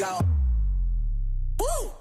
go. Woo!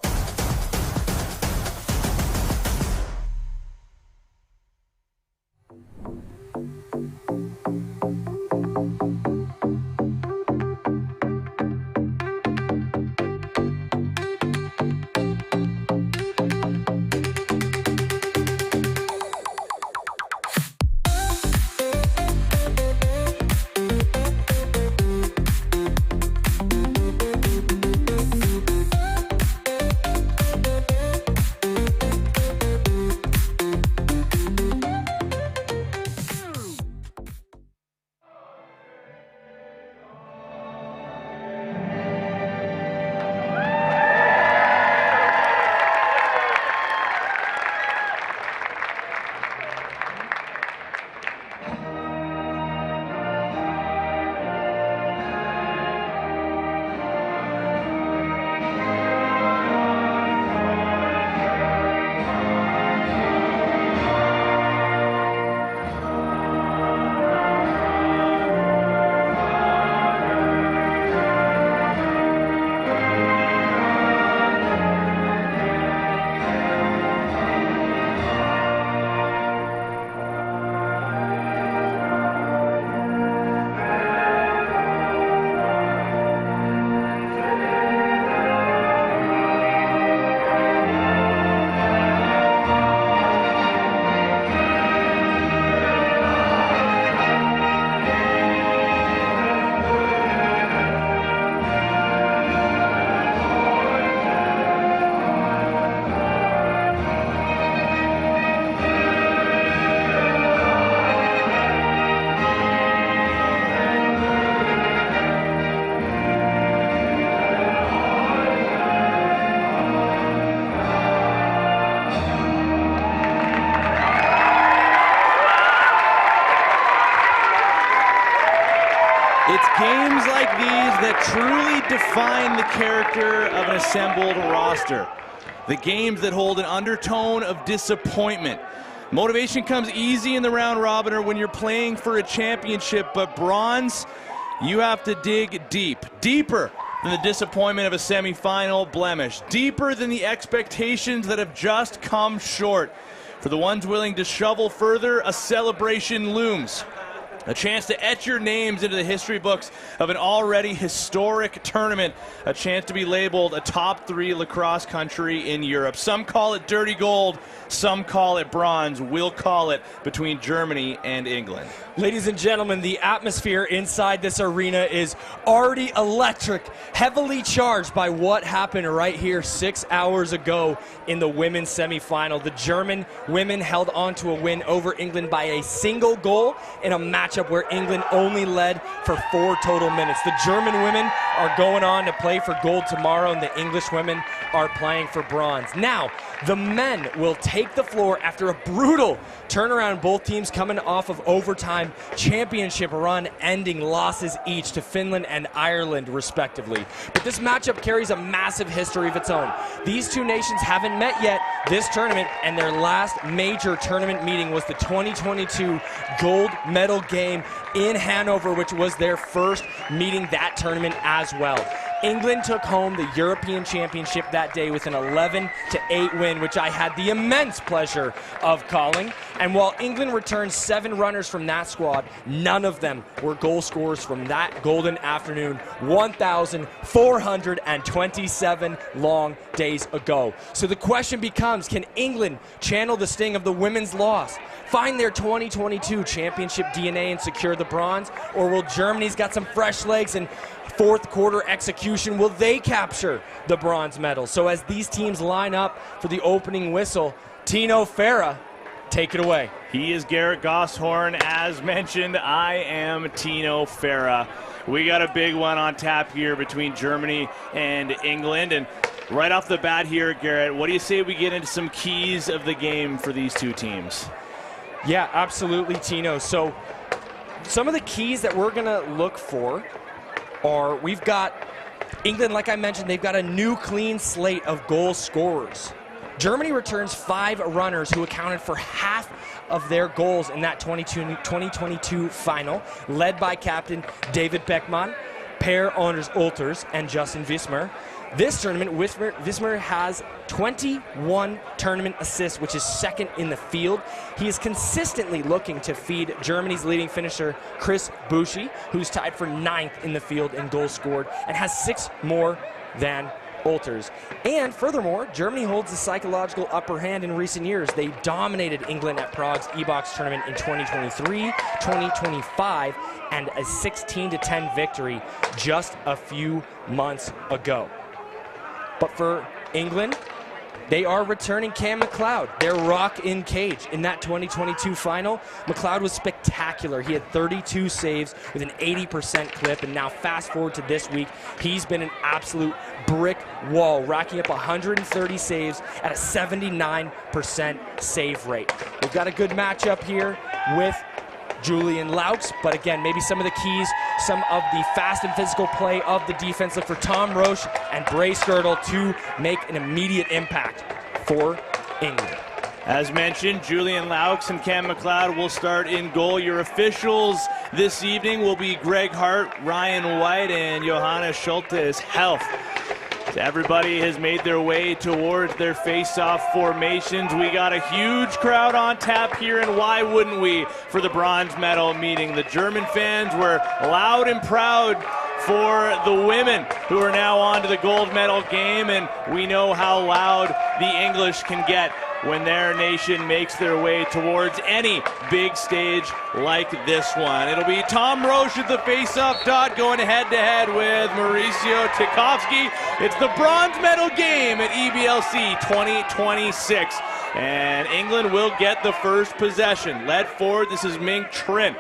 It's games like these that truly define the character of an assembled roster. The games that hold an undertone of disappointment. Motivation comes easy in the round robin or when you're playing for a championship, but bronze, you have to dig deep. Deeper than the disappointment of a semifinal blemish. Deeper than the expectations that have just come short. For the ones willing to shovel further, a celebration looms. A chance to etch your names into the history books of an already historic tournament. A chance to be labeled a top 3 lacrosse country in Europe. Some call it dirty gold, some call it bronze. We'll call it between Germany and England. Ladies and gentlemen, the atmosphere inside this arena is already electric, heavily charged by what happened right here 6 hours ago in the women's semifinal. The German women held on to a win over England by a single goal in a matchup where England only led for 4 total minutes. The German women are going on to play for gold tomorrow, and the English women are playing for bronze. Now, the men will take the floor after a brutal turnaround. Both teams coming off of overtime championship run, ending losses each to Finland and Ireland, respectively. But this matchup carries a massive history of its own. These two nations haven't met yet this tournament, and their last major tournament meeting was the 2022 gold medal game in Hanover, which was their first meeting that tournament as well. England took home the European Championship that day with an 11-8 win, which I had the immense pleasure of calling. And while England returned 7 runners from that squad, none of them were goal scorers from that golden afternoon 1,427 long days ago. So the question becomes, can England channel the sting of the women's loss, find their 2022 championship DNA and secure the bronze? Or will Germany's got some fresh legs and fourth quarter execution, will they capture the bronze medal? So as these teams line up for the opening whistle, Tino Farah, take it away. He is Garrett Gosshorn. As mentioned, I am Tino Farah. We got a big one on tap here between Germany and England. And right off the bat here, Garrett, what do you say we get into some keys of the game for these two teams? Yeah, absolutely, Tino. So some of the keys that we're going to look for are, we've got England, like I mentioned, they've got a new clean slate of goal scorers. Germany returns 5 runners who accounted for half of their goals in that 2022 final, led by captain David Beckmann. Per Anders Olters and Justin Wismer. This tournament, Wismer has 21 tournament assists, which is second in the field. He is consistently looking to feed Germany's leading finisher, Chris Bushi, who's tied for 9th in the field in goals scored and has 6 more than Olters. And furthermore, Germany holds the psychological upper hand in recent years. They dominated England at Prague's E-Box tournament in 2023, 2025, and a 16-10 victory just a few months ago. But for England, they are returning Cam McLeod, their rock in cage. In that 2022 final, McLeod was spectacular. He had 32 saves with an 80% clip, and now fast forward to this week, he's been an absolute brick wall, racking up 130 saves at a 79% save rate. We've got a good matchup here with Julian Laux, but again, maybe some of the keys, some of the fast and physical play of the defense. Look for Tom Roche and Bray Skirtle to make an immediate impact for England. As mentioned, Julian Laux and Cam McLeod will start in goal. Your officials this evening will be Greg Hart, Ryan White, and Johannes Schultes Health. Everybody has made their way towards their face-off formations. We got a huge crowd on tap here, and why wouldn't we, for the bronze medal meeting? The German fans were loud and proud for the women who are now on to the gold medal game, and we know how loud the English can get when their nation makes their way towards any big stage like this one. It'll be Tom Roche at the face-off dot going head-to-head with Mauricio Tchaikovsky. It's the bronze medal game at EBLC 2026. And England will get the first possession. Led forward, this is Ming Trin.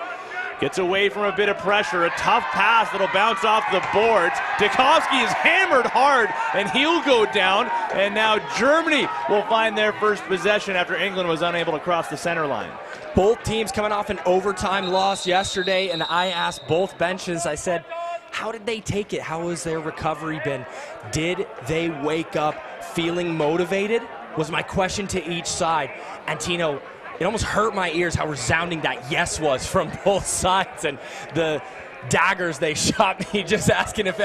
Gets away from a bit of pressure. A tough pass that'll bounce off the boards. Tchaikovsky is hammered hard, and he'll go down. And now Germany will find their first possession after England was unable to cross the center line. Both teams coming off an overtime loss yesterday, and I asked both benches, I said, how did they take it? How has their recovery been? Did they wake up feeling motivated? Was my question to each side. And Tino, it almost hurt my ears how resounding that yes was from both sides, and the daggers they shot me just asking if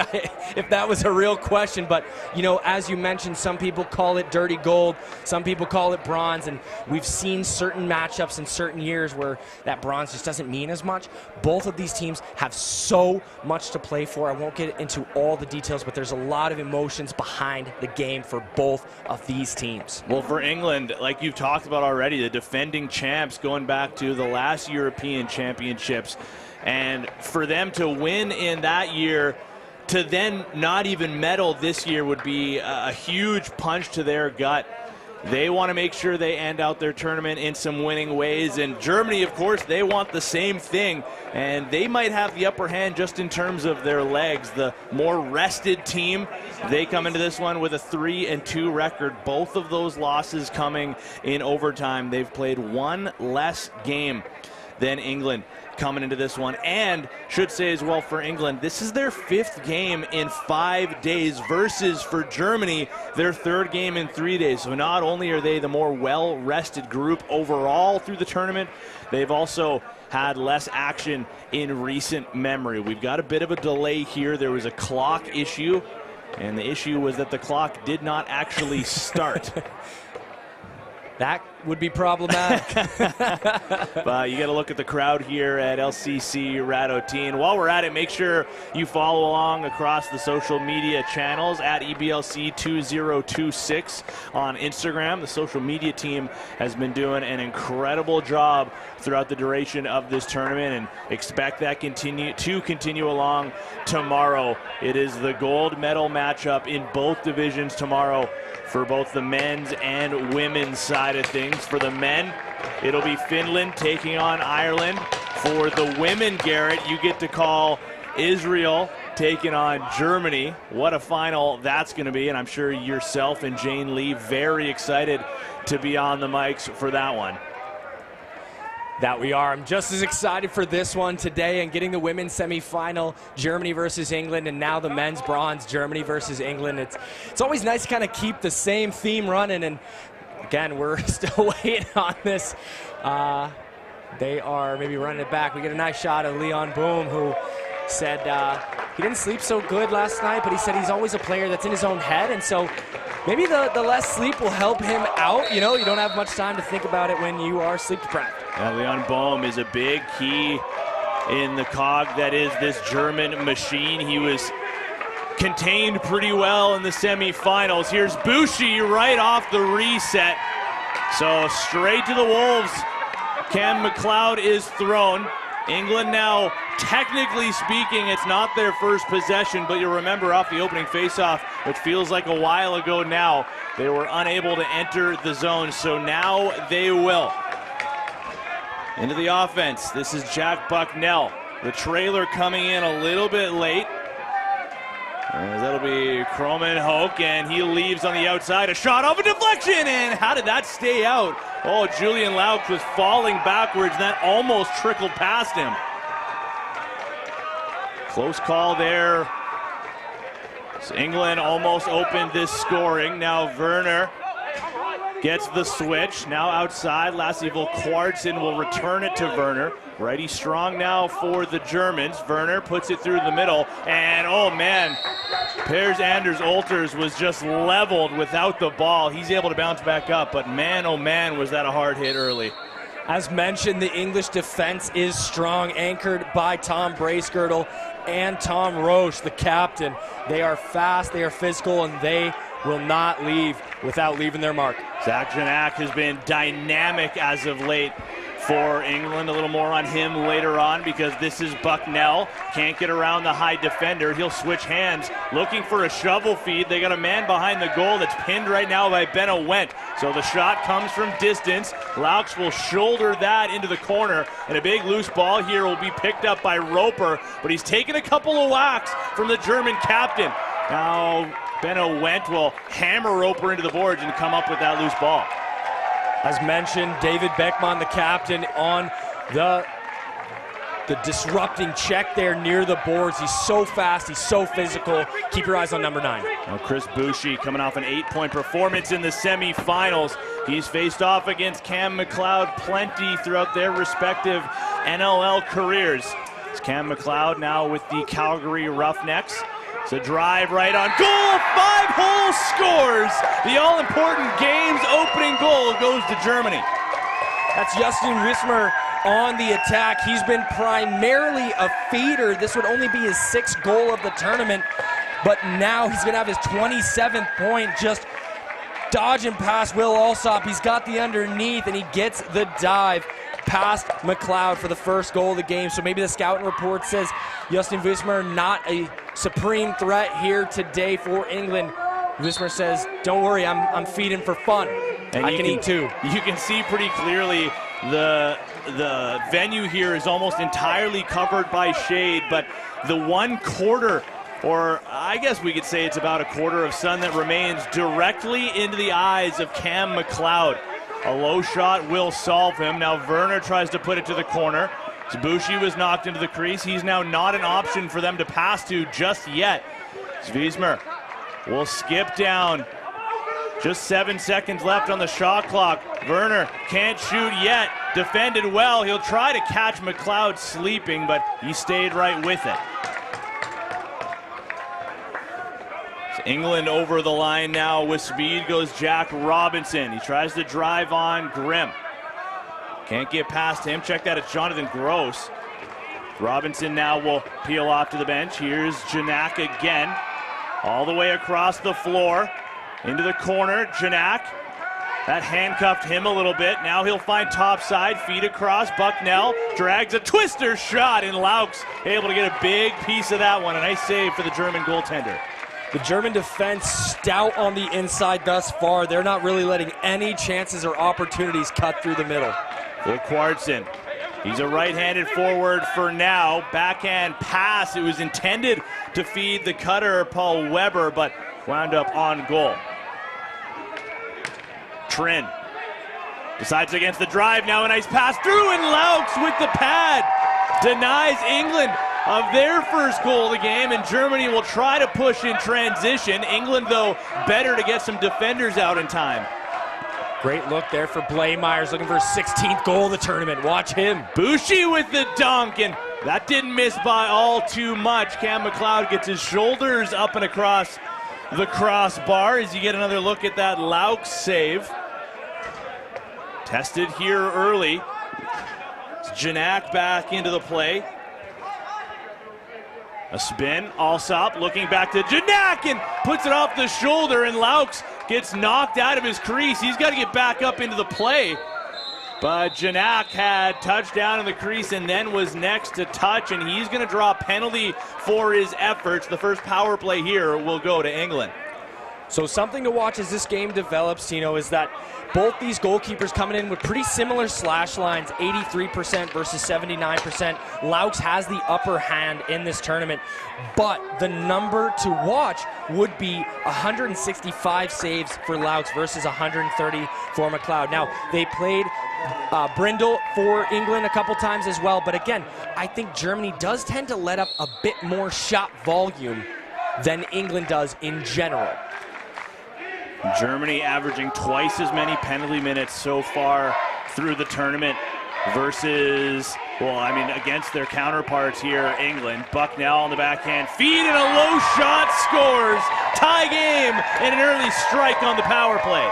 that was a real question. But, you know, as you mentioned, some people call it dirty gold, some people call it bronze, and we've seen certain matchups in certain years where that bronze just doesn't mean as much. Both of these teams have so much to play for. I won't get into all the details, but there's a lot of emotions behind the game for both of these teams. Well, for England, like you've talked about already, the defending champs going back to the last European Championships, and for them to win in that year, to then not even medal this year would be a huge punch to their gut. They want to make sure they end out their tournament in some winning ways. And Germany, of course, they want the same thing. And they might have the upper hand just in terms of their legs. The more rested team, they come into this one with a 3-2 record. Both of those losses coming in overtime. They've played one less game than England coming into this one. And should say as well for England, this is their 5th game in 5 days versus for Germany, their 3rd game in 3 days. So not only are they the more well-rested group overall through the tournament, they've also had less action in recent memory. We've got a bit of a delay here. There was a clock issue, and the issue was that the clock did not actually start. That would be problematic. But you got to look at the crowd here at LCC Radotín. While we're at it, make sure you follow along across the social media channels at EBLC 2026 on Instagram. The social media team has been doing an incredible job throughout the duration of this tournament, and expect that to continue along tomorrow. It is the gold medal matchup in both divisions tomorrow for both the men's and women's side of things. For the men, it'll be Finland taking on Ireland. For the women, Garrett, you get to call Israel taking on Germany. What a final that's going to be, and I'm sure yourself and Jane Lee very excited to be on the mics for that one. That we are. I'm just as excited for this one today and getting the women's semifinal, Germany versus England, and now the men's bronze, Germany versus England. It's always nice to kind of keep the same theme running, and again, we're still waiting on this. They are maybe running it back. We get a nice shot of Leon Boom, who said he didn't sleep so good last night, but he said he's always a player that's in his own head, and so maybe the less sleep will help him out. You know, you don't have much time to think about it when you are sleep deprived. Leon Bohm is a big key in the cog that is this German machine. He was contained pretty well in the semifinals. Here's Bushi right off the reset. So straight to the Wolves. Cam McLeod is thrown. England now, technically speaking, it's not their first possession, but you remember off the opening faceoff, which feels like a while ago now, they were unable to enter the zone, so now they will. Into the offense, this is Jack Bucknell. The trailer coming in a little bit late. That'll be Croman Hoke, and he leaves on the outside. A shot off a deflection, and how did that stay out? Oh, Julian Laux was falling backwards, and that almost trickled past him. Close call there. So England almost opened this scoring. Now Werner gets the switch. Now outside, Lasse Kvartsen will return it to Werner. Righty strong now for the Germans. Werner puts it through the middle, and oh man, Pers Anders Olters was just leveled without the ball. He's able to bounce back up, but man, oh man, was that a hard hit early. As mentioned, the English defense is strong, anchored by Tom Bracegirdle and Tom Roche, the captain. They are fast, they are physical, and they will not leave without leaving their mark. Zach Janak has been dynamic as of late for England. A little more on him later on because this is Bucknell. Can't get around the high defender. He'll switch hands, looking for a shovel feed. They got a man behind the goal that's pinned right now by Benno Wendt. So the shot comes from distance. Laux will shoulder that into the corner, and a big loose ball here will be picked up by Roper, but he's taken a couple of whacks from the German captain. Now Benno Wendt will hammer Roper into the boards and come up with that loose ball. As mentioned, David Beckman, the captain, on the disrupting check there near the boards. He's so fast, he's so physical. Keep your eyes on number 9. Now Chris Bushi coming off an 8-point performance in the semifinals. He's faced off against Cam McLeod plenty throughout their respective NLL careers. It's Cam McLeod now with the Calgary Roughnecks. It's a drive right on goal. 5-hole scores. The all-important game's opening goal goes to Germany. That's Justin Wismer on the attack. He's been primarily a feeder. This would only be his 6th goal of the tournament, but now he's going to have his 27th point, just dodging past Will Alsop. He's got the underneath, and he gets the dive past McLeod for the first goal of the game. So maybe the scouting report says Justin Wismer not a supreme threat here today for England. Wismer says, don't worry, I'm feeding for fun. And I can eat too. You can see pretty clearly the venue here is almost entirely covered by shade, but the 1/4, or I guess we could say it's about a quarter of sun that remains directly into the eyes of Cam McLeod. A low shot will solve him. Now Werner tries to put it to the corner. Bushi was knocked into the crease. He's now not an option for them to pass to just yet. Wismer will skip down. Just 7 seconds left on the shot clock. Werner can't shoot yet. Defended well. He'll try to catch McLeod sleeping, but he stayed right with it. England over the line now. With speed goes Jack Robinson. He tries to drive on Grimm. Can't get past him. Check that, it's Jonathan Gross. Robinson now will peel off to the bench. Here's Janak again. All the way across the floor. Into the corner, Janak. That handcuffed him a little bit. Now he'll find topside, feed across. Bucknell drags a twister shot, and Laux able to get a big piece of that one. A nice save for the German goaltender. The German defense stout on the inside thus far. They're not really letting any chances or opportunities cut through the middle. For Kvartsen. He's a right-handed forward for now. Backhand pass. It was intended to feed the cutter, Paul Weber, but wound up on goal. Trin decides against the drive. Now a nice pass through, and Laux with the pad denies England of their first goal of the game, and Germany will try to push in transition. England, though, better to get some defenders out in time. Great look there for Blaemeyers, looking for his 16th goal of the tournament. Watch him. Bushi with the dunk, and That didn't miss by all too much. Cam McLeod gets his shoulders up and across the crossbar as you get another look at that Laux save. Tested here early. Janak back into the play. A spin, Alsop looking back to Janak and puts it off the shoulder, and Laux gets knocked out of his crease. He's got to get back up into the play. But Janak had touchdown in the crease and then was next to touch, and he's going to draw a penalty for his efforts. The first power play here will go to England. So something to watch as this game develops, Tino, is that both these goalkeepers coming in with pretty similar slash lines, 83% versus 79%. Laux has the upper hand in this tournament, but the number to watch would be 165 saves for Laux versus 130 for McLeod. Now, they played Brindle for England a couple times as well, but again, I think Germany does tend to let up a bit more shot volume than England does in general. Germany averaging twice as many penalty minutes so far through the tournament versus, well, I mean, against their counterparts here, England. Bucknell on the backhand feed and a low shot scores. Tie game and an early strike on the power play.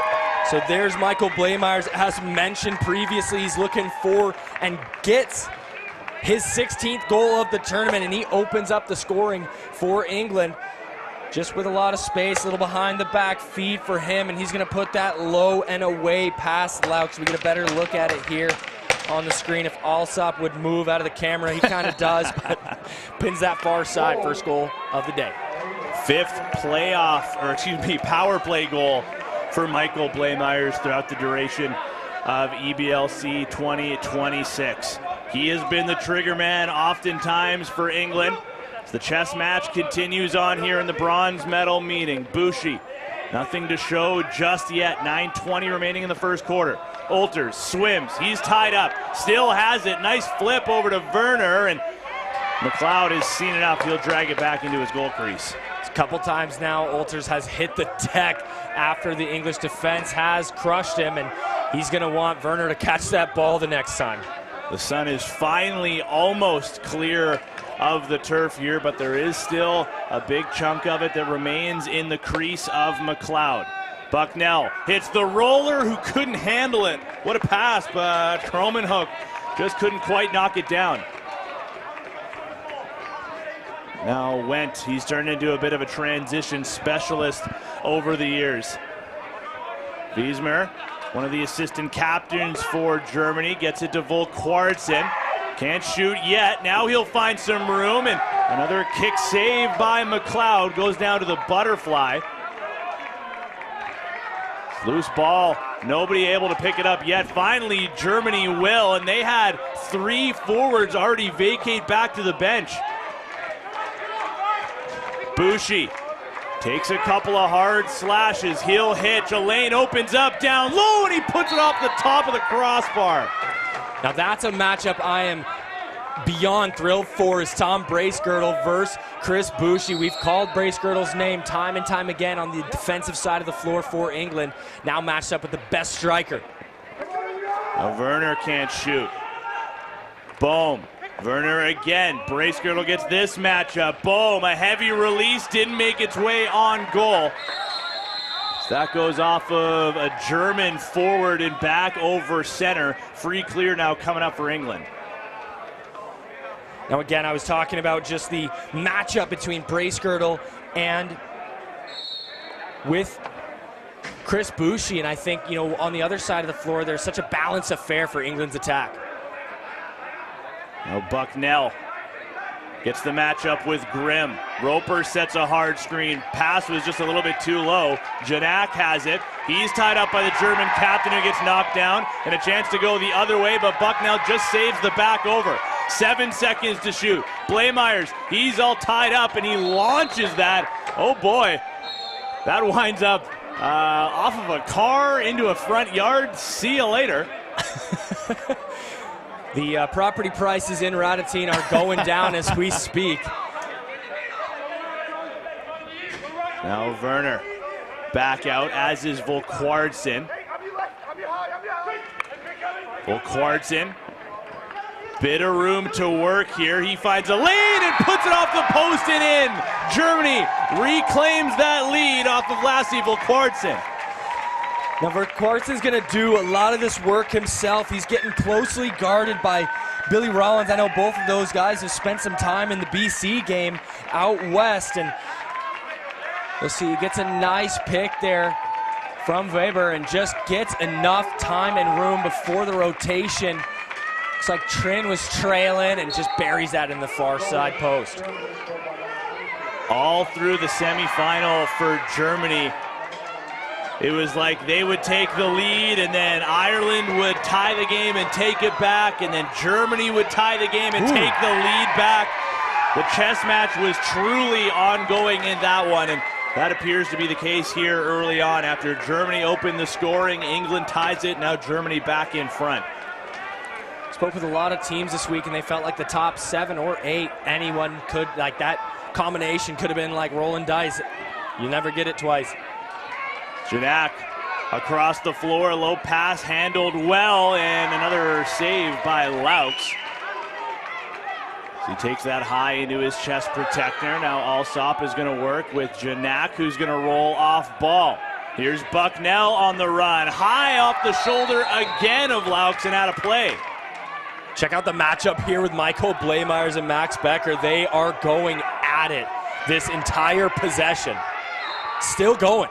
So there's Michael Blameyers, as mentioned previously. He's looking for and gets his 16th goal of the tournament, and he opens up the scoring for England. Just with a lot of space, a little behind the back feed for him, and he's going to put that low and away past Laux. We get a better look at it here on the screen. If Alsop would move out of the camera, he kind of does, but pins that far side. First goal of the day. Fifth power play goal for Michael Blameyers throughout the duration of EBLC 2026. He has been the trigger man oftentimes for England. The chess match continues on here in the bronze medal meeting. Bushi, nothing to show just yet. 9:20 remaining in the first quarter. Olters swims. He's tied up. Still has it. Nice flip over to Werner, and McLeod has seen enough. He'll drag it back into his goal crease. A couple times now, Olters has hit the deck after the English defense has crushed him, and he's going to want Werner to catch that ball the next time. The sun is finally almost clear of the turf here, but there is still a big chunk of it that remains in the crease of McLeod. Bucknell hits the roller, who couldn't handle it. What a pass, but Kromenhoek just couldn't quite knock it down. Now Wendt, he's turned into a bit of a transition specialist over the years. Wiesmer, one of the assistant captains for Germany, gets it to Volkwartsen. Can't shoot yet. Now he'll find some room, and another kick save by McLeod goes down to the butterfly. Loose ball. Nobody able to pick it up yet. Finally, Germany will, and they had three forwards already vacate back to the bench. Bushi takes a couple of hard slashes. He'll hitch. A lane opens up down low, and he puts it off the top of the crossbar. Now that's a matchup I am beyond thrilled for, is Tom Bracegirdle versus Chris Bushi. We've called Bracegirdle's name time and time again on the defensive side of the floor for England. Now matched up with the best striker. Now Werner can't shoot. Boom. Werner again. Bracegirdle gets this matchup. Boom. A heavy release didn't make its way on goal. So that goes off of a German forward and back over center. Free clear now coming up for England. Now again, I was talking about just the matchup between Bracegirdle and with Chris Bushi, and I think, you know, on the other side of the floor, there's such a balanced affair for England's attack. Now Bucknell gets the matchup with Grimm. Roper sets a hard screen. Pass was just a little bit too low. Janak has it. He's tied up by the German captain, who gets knocked down, and a chance to go the other way, but Bucknell just saves the back over. 7 seconds to shoot. Blameyers, he's all tied up, and he launches that. Oh boy, that winds up off of a car into a front yard. See you later. The property prices in Radotín are going down as we speak. Now Werner back out, as is Volkwartsen. Volkwartsen Bit of room to work here. He finds a lane and puts it off the post and in. Germany reclaims that lead off of Lasse Volkwartsen. Now Volkwartsen's going to do a lot of this work himself. He's getting closely guarded by Billy Rollins. I know both of those guys have spent some time in the BC game out west, and you'll see he gets a nice pick there from Weber and just gets enough time and room before the rotation. Looks like Trin was trailing and just buries that in the far side post. All through the semifinal for Germany, it was like they would take the lead and then Ireland would tie the game and take it back, and then Germany would tie the game and take the lead back. The chess match was truly ongoing in that one, and that appears to be the case here early on. After Germany opened the scoring, England ties it, now Germany back in front. Spoke with a lot of teams this week, and they felt like the top 7 or 8, anyone could, like that combination could have been like rolling dice. You never get it twice. Janak across the floor, low pass handled well, and another save by Laux. So he takes that high into his chest protector. Now Alsop is going to work with Janak, who's going to roll off ball. Here's Bucknell on the run, high off the shoulder again of Laux and out of play. Check out the matchup here with Michael Blaemeyers and Max Becker. They are going at it this entire possession. Still going.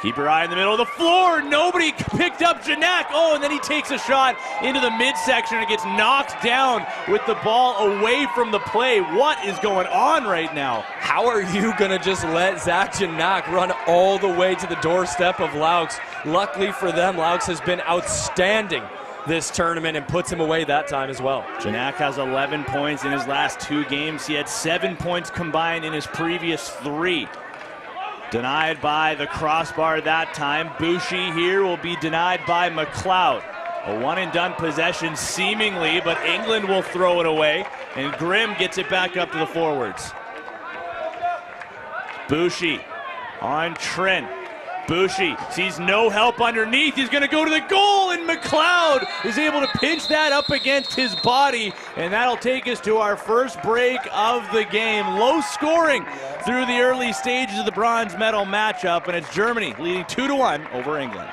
Keep your eye in the middle of the floor. Nobody picked up Janak. Oh, and then he takes a shot into the midsection and gets knocked down with the ball away from the play. What is going on right now? How are you going to just let Zach Janak run all the way to the doorstep of Laux? Luckily for them, Laux has been outstanding this tournament and puts him away that time as well. Janak has 11 points in his last 2 games. He had 7 points combined in his previous 3. Denied by the crossbar that time. Bouchy here will be denied by McLeod. A one-and-done possession seemingly, but England will throw it away, and Grimm gets it back up to the forwards. Bouchy on Trin. Bouchy sees no help underneath. He's going to go to the goal, and McLeod is able to pinch that up against his body, and that'll take us to our first break of the game. Low scoring through the early stages of the bronze medal matchup, and it's Germany leading 2-1 over England.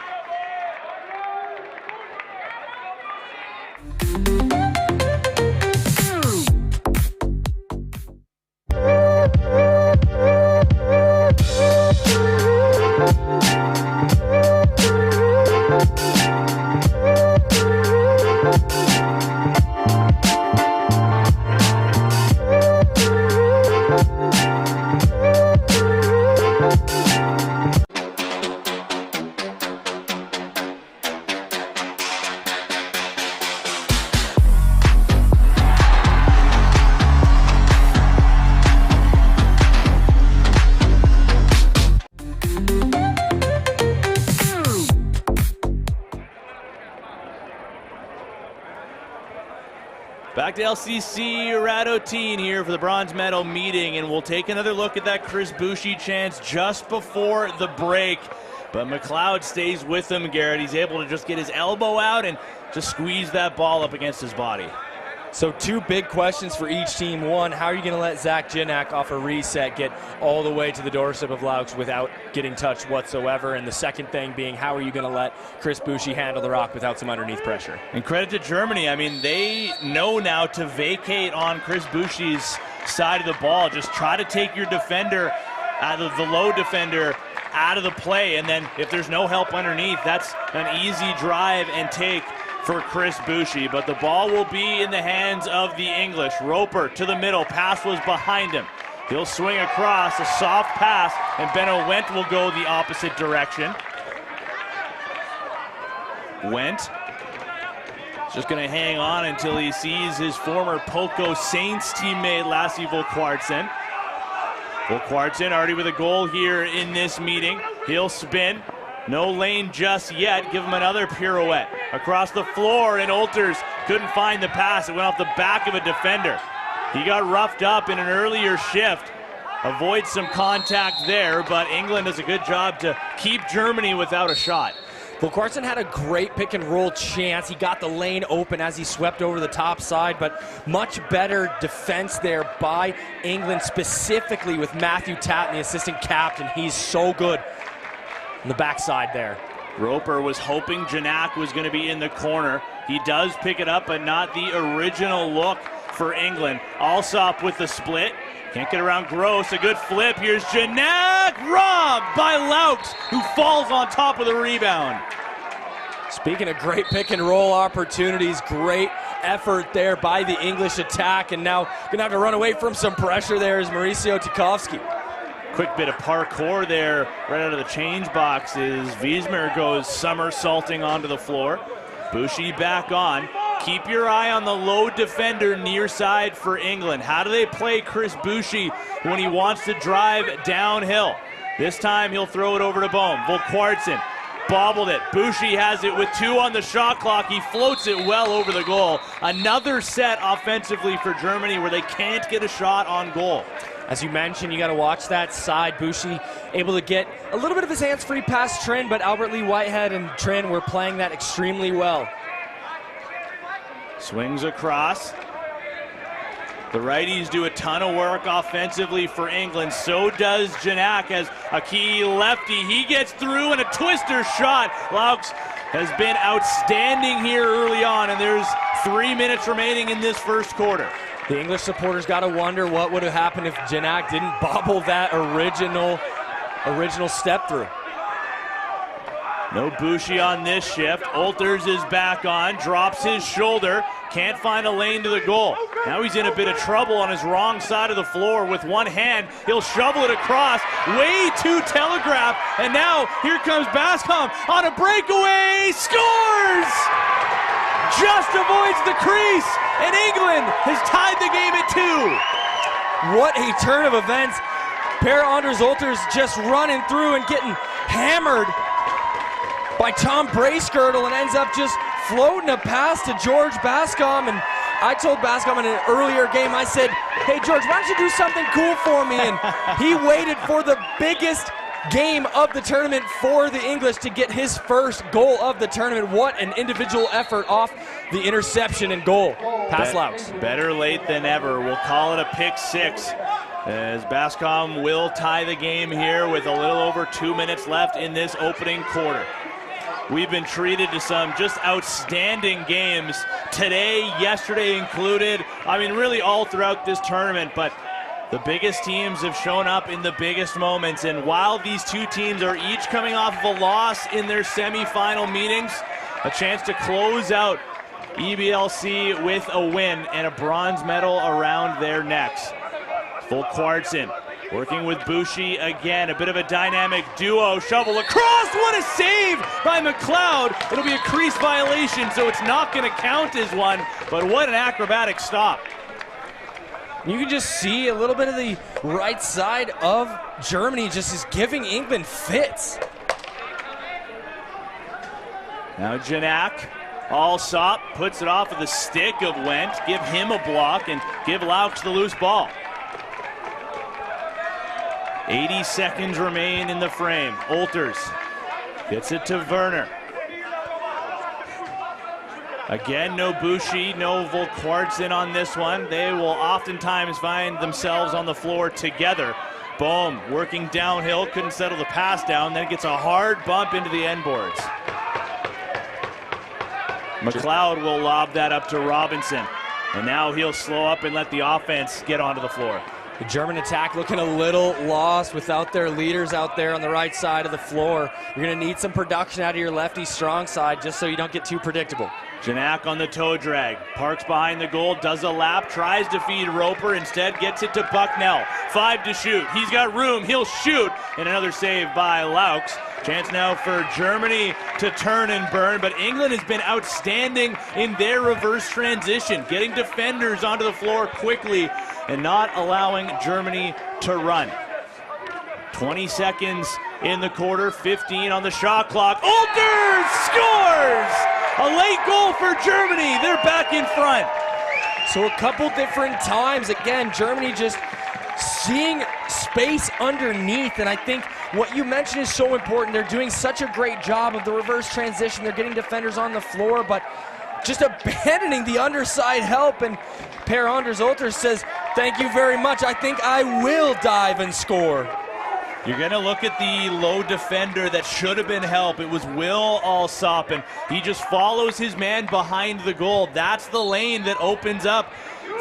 Back to LCC Radotín here for the bronze medal meeting, and we'll take another look at that Chris Bouchy chance just before the break. But McLeod stays with him, Garrett. He's able to just get his elbow out and just squeeze that ball up against his body. So 2 big questions for each team. One, how are you going to let Zach Janak off a reset get all the way to the doorstep of Laux without getting touched whatsoever? And the second thing being, how are you going to let Chris Bouchy handle the rock without some underneath pressure? And credit to Germany. I mean, they know now to vacate on Chris Bouchy's side of the ball. Just try to take your defender, out of the low defender, out of the play. And then if there's no help underneath, that's an easy drive and take for Chris Bouchy, but the ball will be in the hands of the English. Roper to the middle, pass was behind him. He'll swing across, a soft pass, and Benno Wendt will go the opposite direction. Wendt just going to hang on until he sees his former Poco Saints teammate Lasse Volkwartsen. Volkwartsen already with a goal here in this meeting. He'll spin. No lane just yet. Give him another pirouette. Across the floor, and Olters couldn't find the pass. It went off the back of a defender. He got roughed up in an earlier shift. Avoids some contact there, but England does a good job to keep Germany without a shot. Volkwartsen had a great pick and roll chance. He got the lane open as he swept over the top side, but much better defense there by England, specifically with Matthew Tatton, the assistant captain. He's so good on the backside there. Roper was hoping Janak was going to be in the corner. He does pick it up, but not the original look for England. Alsop with the split. Can't get around Gross. A good flip. Here's Janak, robbed by Laux, who falls on top of the rebound. Speaking of great pick and roll opportunities, great effort there by the English attack, and now gonna have to run away from some pressure there is Mauricio Tchaikovsky. Quick bit of parkour there right out of the change box as Wiesmer goes somersaulting onto the floor. Bouchy back on. Keep your eye on the low defender near side for England. How do they play Chris Bouchy when he wants to drive downhill? This time he'll throw it over to Bohm. Volkwartsen bobbled it. Bouchy has it with 2 on the shot clock. He floats it well over the goal. Another set offensively for Germany where they can't get a shot on goal. As you mentioned, you got to watch that side. Bouchy able to get a little bit of his hands free past Trin, but Albert Lee Whitehead and Trin were playing that extremely well. Swings across. The righties do a ton of work offensively for England. So does Janak as a key lefty. He gets through and a twister shot. Laux has been outstanding here early on, and there's 3 minutes remaining in this first quarter. The English supporters got to wonder what would have happened if Janak didn't bobble that original step through. No Bouchy on this shift. Olters is back on, drops his shoulder, can't find a lane to the goal. Now he's in a bit of trouble on his wrong side of the floor with one hand. He'll shovel it across, way too telegraphed, and now here comes Bascom on a breakaway, scores! Just avoids the crease, and England has tied the game at 2. What a turn of events. Per-Anders Olters just running through and getting hammered by Tom Bracegirdle and ends up just floating a pass to George Bascom. And I told Bascom in an earlier game, I said, hey George, why don't you do something cool for me? And he waited for the biggest game of the tournament for the English to get his first goal of the tournament. What an individual effort off the interception and goal. Pass Laux. Better late than ever. We'll call it a pick 6. As Bascom will tie the game here with a little over 2 minutes left in this opening quarter. We've been treated to some just outstanding games today, yesterday included. I mean, really all throughout this tournament, but the biggest teams have shown up in the biggest moments. And while these two teams are each coming off of a loss in their semifinal meetings, a chance to close out EBLC with a win and a bronze medal around their necks. Volkwartsen working with Bouchy again, a bit of a dynamic duo. Shovel across, what a save by McLeod. It'll be a crease violation, so it's not going to count as one, but what an acrobatic stop. You can just see a little bit of the right side of Germany just is giving England fits. Now Janak, Alsop puts it off of the stick of Wendt, give him a block and give Laux the loose ball. 80 seconds remain in the frame. Olters gets it to Werner. Again, no Bouchy, no Volkwartsen on this one. They will oftentimes find themselves on the floor together. Bohm working downhill, couldn't settle the pass down, then gets a hard bump into the end boards. McLeod will lob that up to Robinson. And now he'll slow up and let the offense get onto the floor. The German attack looking a little lost without their leaders out there on the right side of the floor. You're going to need some production out of your lefty strong side just so you don't get too predictable. Janak on the toe drag. Parks behind the goal, does a lap, tries to feed Roper, instead gets it to Bucknell. 5 to shoot. He's got room, he'll shoot, and another save by Laux. Chance now for Germany to turn and burn, but England has been outstanding in their reverse transition, getting defenders onto the floor quickly and not allowing Germany to run. 20 seconds in the quarter, 15 on the shot clock. Olters scores! A late goal for Germany. They're back in front. So a couple different times, again, Germany just seeing space underneath, and I think what you mentioned is so important. They're doing such a great job of the reverse transition. They're getting defenders on the floor, but just abandoning the underside help, and Per-Anders Olters says, thank you very much, I think I will dive and score. You're going to look at the low defender that should have been help. It was Will Alsop, and he just follows his man behind the goal. That's the lane that opens up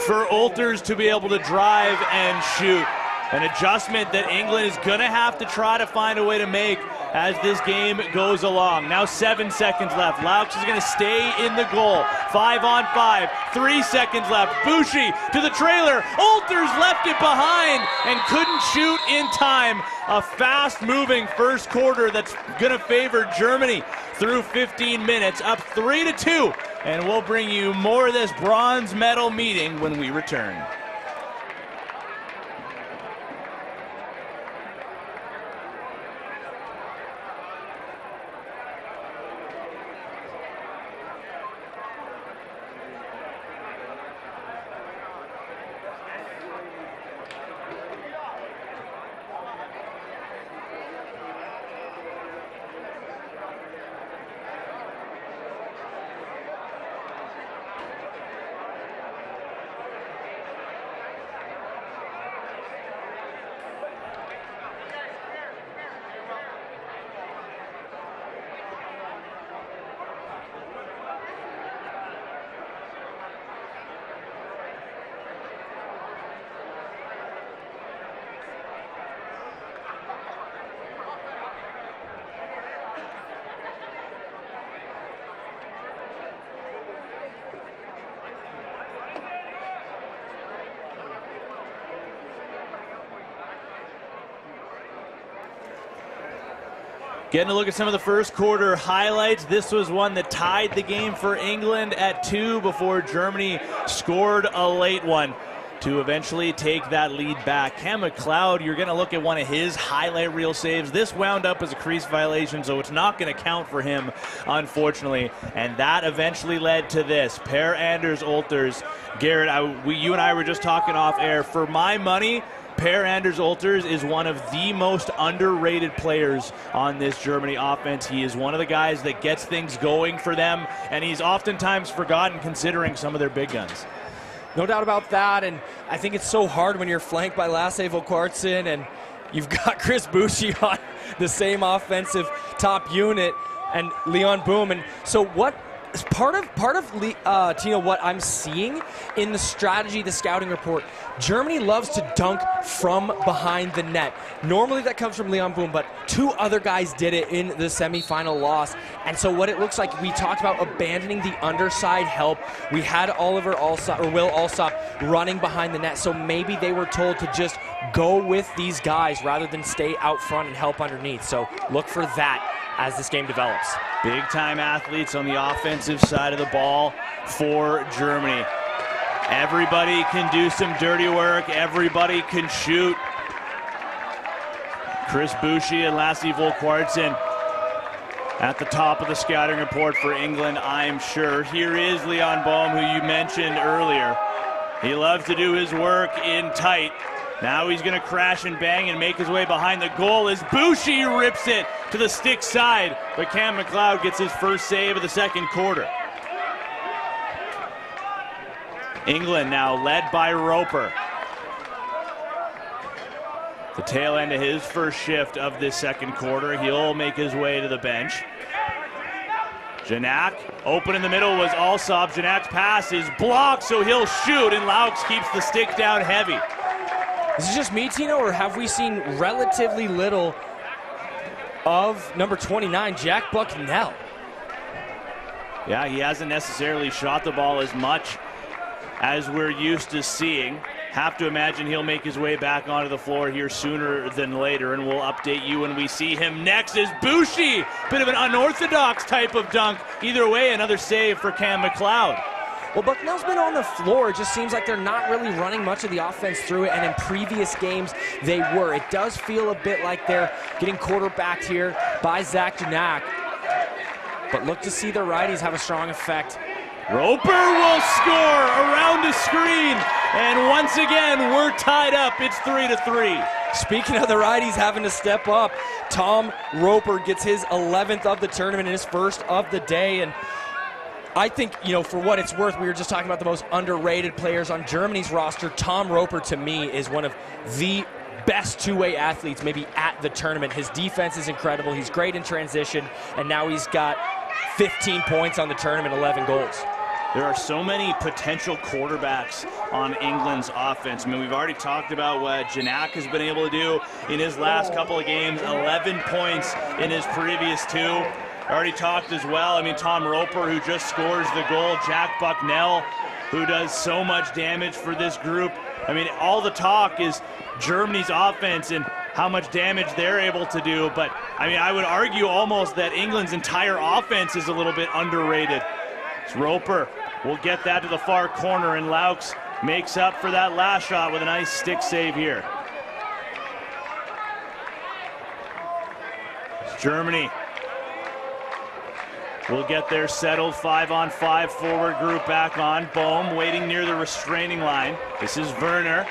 for Olters to be able to drive and shoot. An adjustment that England is going to have to try to find a way to make as this game goes along. Now 7 seconds left. Laux is going to stay in the goal. 5 on 5. 3 seconds left. Bushi to the trailer. Olters left it behind and couldn't shoot in time. A fast-moving first quarter that's going to favor Germany through 15 minutes. Up 3-2. And we'll bring you more of this bronze medal meeting when we return. Getting a look at some of the first quarter highlights. This was one that tied the game for England at 2 before Germany scored a late one to eventually take that lead back. Cam McLeod, you're going to look at one of his highlight reel saves. This wound up as a crease violation, so it's not going to count for him, unfortunately. And that eventually led to this. Per-Anders Olters. Garrett, you and I were just talking off air. For my money, Per-Anders Olters is one of the most underrated players on this Germany offense. He is one of the guys that gets things going for them, and he's oftentimes forgotten considering some of their big guns. No doubt about that, and I think it's so hard when you're flanked by Lasse Volkwartsen and you've got Chris Bushi on the same offensive top unit and Leon Boom. And so what part of Tino, what I'm seeing in the strategy, the scouting report, Germany loves to dunk from behind the net. Normally that comes from Leon Boom, but 2 other guys did it in the semifinal loss. And so what it looks like, we talked about abandoning the underside help. We had Will Alsop running behind the net, so maybe they were told to just go with these guys rather than stay out front and help underneath. So look for that as this game develops. Big-time athletes on the offensive side of the ball for Germany. Everybody can do some dirty work. Everybody can shoot. Chris Bushi and Lasse Volkwartsen at the top of the scouting report for England, I'm sure. Here is Leon Bohm, who you mentioned earlier. He loves to do his work in tight. Now he's going to crash and bang and make his way behind the goal as Bushi rips it to the stick side. But Cam McLeod gets his first save of the second quarter. England now led by Roper. The tail end of his first shift of this second quarter. He'll make his way to the bench. Janak, open in the middle was Alsop. Janak's pass is blocked, so he'll shoot, and Laux keeps the stick down heavy. Is it just me, Tino, or have we seen relatively little of number 29, Jack Bucknell? Yeah, he hasn't necessarily shot the ball as much as we're used to seeing. Have to imagine he'll make his way back onto the floor here sooner than later, and we'll update you when we see him next. Is Bushi, bit of an unorthodox type of dunk. Either way, another save for Cam McLeod. Well, Bucknell's been on the floor. It just seems like they're not really running much of the offense through it, and in previous games they were. It does feel a bit like they're getting quarterbacked here by Zach Janak. But look to see the righties have a strong effect. Roper will score around the screen, and once again we're tied up. It's 3-3. Speaking of the righties having to step up, Tom Roper gets his 11th of the tournament and his first of the day. And I think, you know, for what it's worth, we were just talking about the most underrated players on Germany's roster. Tom Roper, to me, is one of the best two-way athletes maybe at the tournament. His defense is incredible. He's great in transition, and now he's got 15 points on the tournament, 11 goals. There are so many potential quarterbacks on England's offense. I mean, we've already talked about what Janak has been able to do in his last couple of games, 11 points in his previous 2. I already talked as well. I mean, Tom Roper, who just scores the goal. Jack Bucknell, who does so much damage for this group. I mean, all the talk is Germany's offense and how much damage they're able to do. But, I mean, I would argue almost that England's entire offense is a little bit underrated. It's Roper will get that to the far corner, and Laux makes up for that last shot with a nice stick save here. It's Germany will get their settled 5-on-5 forward group back on. Bohm waiting near the restraining line. This is Werner.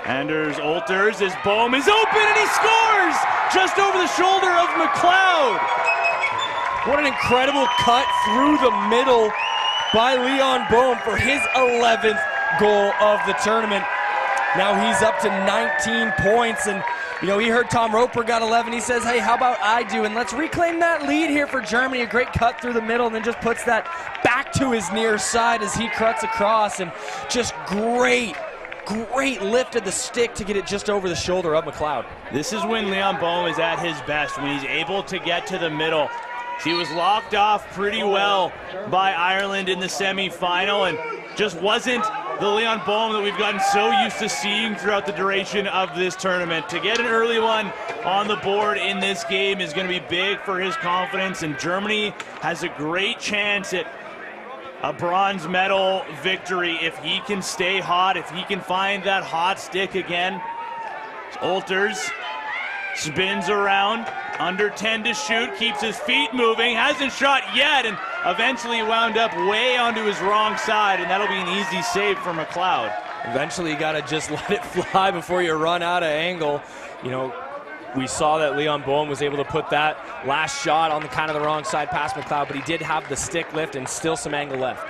Anders Olters as Bohm is open, and he scores just over the shoulder of McLeod. What an incredible cut through the middle by Leon Bohm for his 11th goal of the tournament. Now he's up to 19 points, and you know, he heard Tom Roper got 11. He says, hey, how about I do? And let's reclaim that lead here for Germany. A great cut through the middle, and then just puts that back to his near side as he cuts across, and just great lift of the stick to get it just over the shoulder of McLeod. This is when Leon Bohm is at his best, when he's able to get to the middle. He was locked off pretty well by Ireland in the semifinal, and just wasn't the Leon Bohm that we've gotten so used to seeing throughout the duration of this tournament. To get an early one on the board in this game is going to be big for his confidence, and Germany has a great chance at a bronze medal victory if he can stay hot, if he can find that hot stick again. Olters spins around, under 10 to shoot, keeps his feet moving, hasn't shot yet, and eventually wound up way onto his wrong side, and that'll be an easy save for McLeod. Eventually you got to just let it fly before you run out of angle. You know, we saw that Leon Bohm was able to put that last shot on the kind of the wrong side past McLeod, but he did have the stick lift and still some angle left.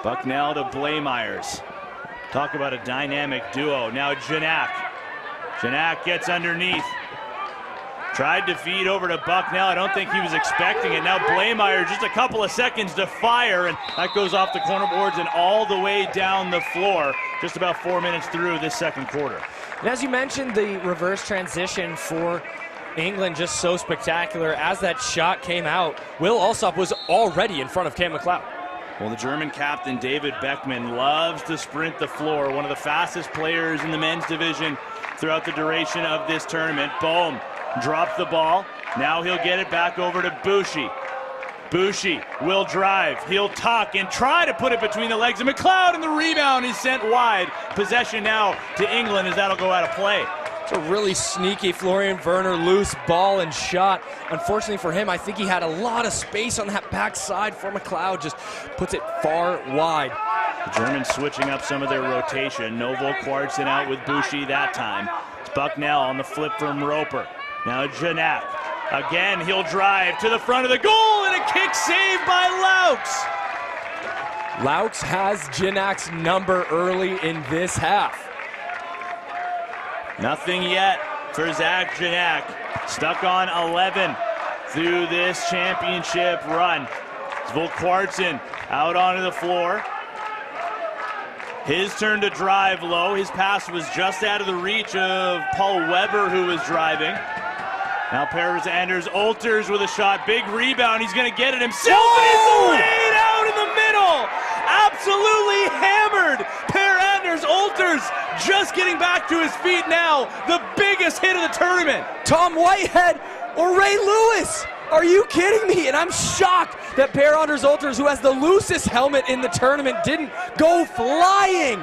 Bucknell to Blameyers. Talk about a dynamic duo. Now Janak. Janak gets underneath. Tried to feed over to Bucknell. I don't think he was expecting it. Now Blameyers just a couple of seconds to fire, and that goes off the corner boards and all the way down the floor. Just about 4 minutes through this second quarter. And as you mentioned, the reverse transition for England just so spectacular. As that shot came out, Will Alsop was already in front of Cam McLeod. Well, the German captain, David Beckman, loves to sprint the floor. One of the fastest players in the men's division throughout the duration of this tournament. Bohm dropped the ball. Now he'll get it back over to Bushi. Bushi will drive. He'll tuck and try to put it between the legs of McLeod, and the rebound is sent wide. Possession now to England as that'll go out of play. It's a really sneaky Florian Werner loose ball and shot. Unfortunately for him, I think he had a lot of space on that backside for McLeod. Just puts it far wide. The Germans switching up some of their rotation. Novo Kwartsen out with Bushi that time. It's Bucknell on the flip from Roper. Now Janak. Again, he'll drive to the front of the goal, and a kick saved by Laux. Laux has Janak's number early in this half. Nothing yet for Zach Janak. Stuck on 11 through this championship run. Zvol Kwartsen out onto the floor. His turn to drive low. His pass was just out of the reach of Paul Weber, who was driving. Now Paris Anders Olters with a shot. Big rebound. He's going to get it himself. Oh! And it's laid out in the middle. Absolutely hammered. Per Anders Olters just getting back to his feet now. The biggest hit of the tournament. Tom Whitehead or Ray Lewis. Are you kidding me? And I'm shocked that Per Anders Olters, who has the loosest helmet in the tournament, didn't go flying.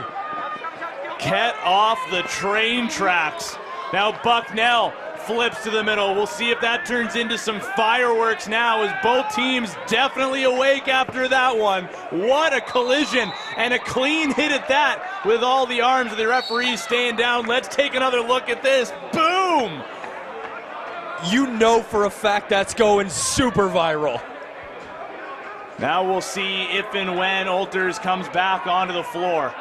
Get off the train tracks. Now Bucknell flips to the middle. We'll see if that turns into some fireworks now, as both teams definitely awake after that one. What a collision, and a clean hit at that, with all the arms of the referees staying down. Let's take another look at this. Boom! You know for a fact that's going super viral. Now we'll see if and when Olters comes back onto the floor.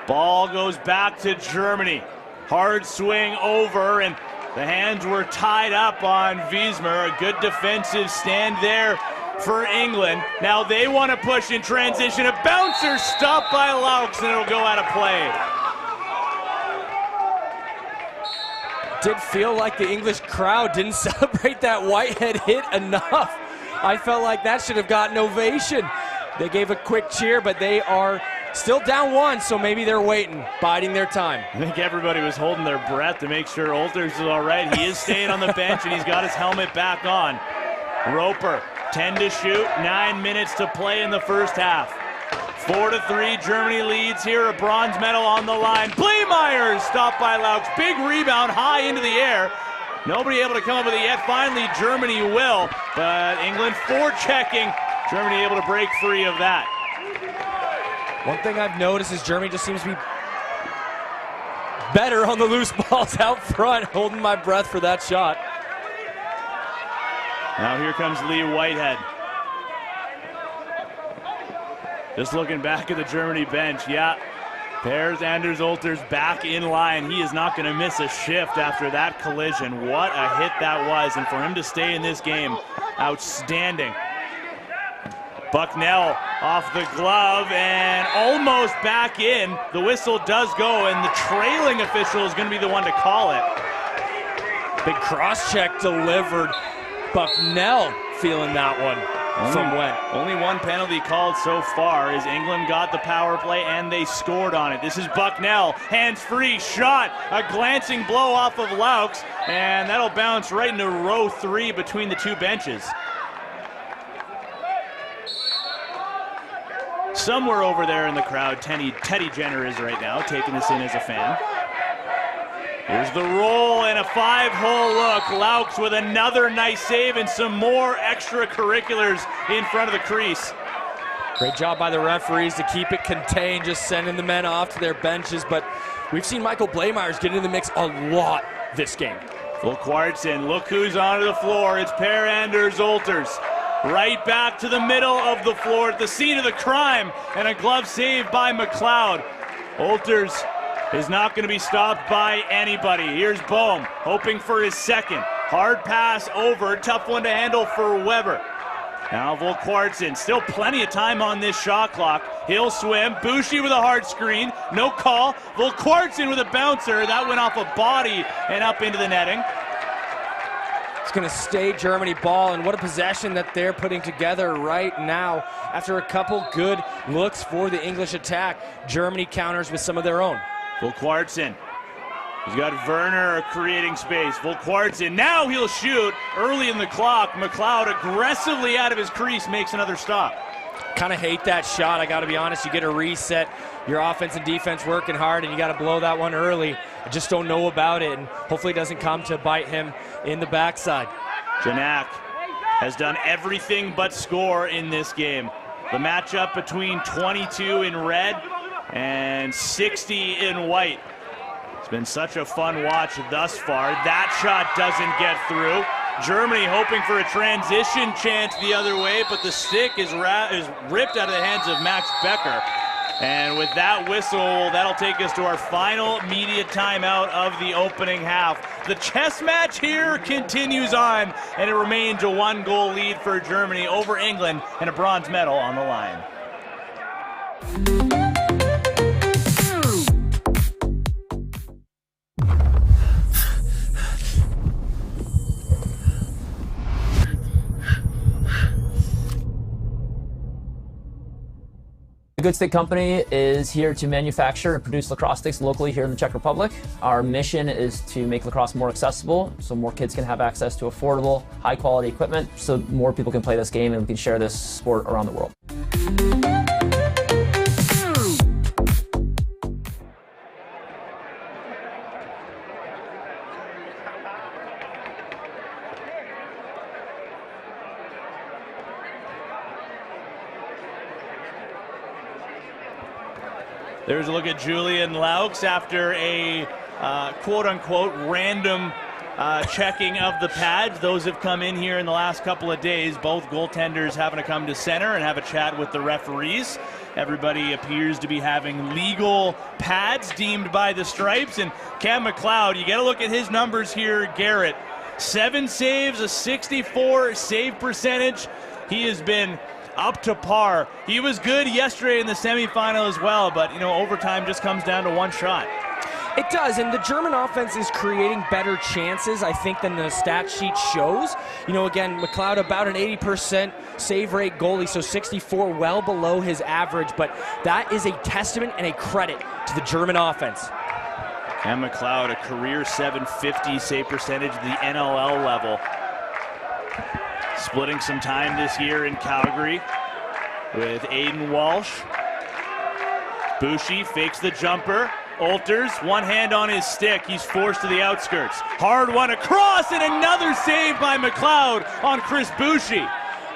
Ball goes back to Germany. Hard swing over, and the hands were tied up on Wiesmer. A good defensive stand there for England. Now they want to push in transition. A bouncer stopped by Laux, and it'll go out of play. Did feel like the English crowd didn't celebrate that Whitehead hit enough. I felt like that should have gotten ovation. They gave a quick cheer, but they are still down one, so maybe they're waiting, biding their time. I think everybody was holding their breath to make sure Olters is all right. He is staying on the bench, and he's got his helmet back on. Roper, 10 to shoot, 9 minutes to play in the first half. 4-3, Germany leads here, a bronze medal on the line. Bleymeyers stopped by Laux. Big rebound high into the air. Nobody able to come up with it yet. Finally, Germany will, but England forechecking. Germany able to break free of that. One thing I've noticed is Germany just seems to be better on the loose balls out front. Holding my breath for that shot. Now here comes Lee Whitehead. Just looking back at the Germany bench, yeah. There's Anders Olters back in line. He is not going to miss a shift after that collision. What a hit that was, and for him to stay in this game, outstanding. Bucknell off the glove and almost back in. The whistle does go, and the trailing official is going to be the one to call it. Big cross-check delivered. Bucknell feeling that one. Only one penalty called so far, as England got the power play and they scored on it. This is Bucknell, hands-free shot, a glancing blow off of Laux, and that'll bounce right into row 3 between the two benches. Somewhere over there in the crowd, Teddy Jenner is right now, taking this in as a fan. Here's the roll and a 5-hole look. Laux with another nice save and some more extracurriculars in front of the crease. Great job by the referees to keep it contained, just sending the men off to their benches. But we've seen Michael Bleymeyers get in the mix a lot this game. Volkwartsen, look who's onto the floor. It's Per Anders Olters. Right back to the middle of the floor at the scene of the crime, and a glove save by McLeod. Olters is not going to be stopped by anybody. Here's Bohm, hoping for his second. Hard pass over, tough one to handle for Weber. Now Volkwartsen, still plenty of time on this shot clock. He'll swim, Bouchy with a hard screen, no call. Volkwartsen with a bouncer, that went off a body and up into the netting. It's going to stay Germany ball, and what a possession that they're putting together right now. After a couple good looks for the English attack, Germany counters with some of their own. Volkwartsen. He's got Werner creating space. Volkwartsen, now he'll shoot early in the clock. McLeod aggressively out of his crease makes another stop. Kind of hate that shot, I got to be honest. You get a reset, your offense and defense working hard, and you got to blow that one early. I just don't know about it, and hopefully it doesn't come to bite him in the backside. Janak has done everything but score in this game. The matchup between 22 in red and 60 in white. It's been such a fun watch thus far. That shot doesn't get through. Germany hoping for a transition chance the other way, but the stick is ripped out of the hands of Max Becker. And with that whistle, that'll take us to our final media timeout of the opening half. The chess match here continues on, and it remains a 1-goal lead for Germany over England and a bronze medal on the line. The Good Stick Company is here to manufacture and produce lacrosse sticks locally here in the Czech Republic. Our mission is to make lacrosse more accessible so more kids can have access to affordable, high-quality equipment so more people can play this game and we can share this sport around the world. There's a look at Julian Laux after a quote-unquote random checking of the pads. Those have come in here in the last couple of days. Both goaltenders having to come to center and have a chat with the referees. Everybody appears to be having legal pads deemed by the Stripes. And Cam McLeod, you got to look at his numbers here, Garrett. 7 saves, a 64 save percentage. He has been up to par. He was good yesterday in the semifinal as well, but overtime just comes down to one shot. It does, and the German offense is creating better chances, I think, than the stat sheet shows. Again, McLeod about an 80% save rate goalie, so 64, well below his average, but that is a testament and a credit to the German offense. Cam McLeod, a career 750 save percentage at the NLL level. Splitting some time this year in Calgary with Aiden Walsh. Boucher fakes the jumper. Olters, one hand on his stick. He's forced to the outskirts. Hard one across, and another save by McLeod on Chris Boucher.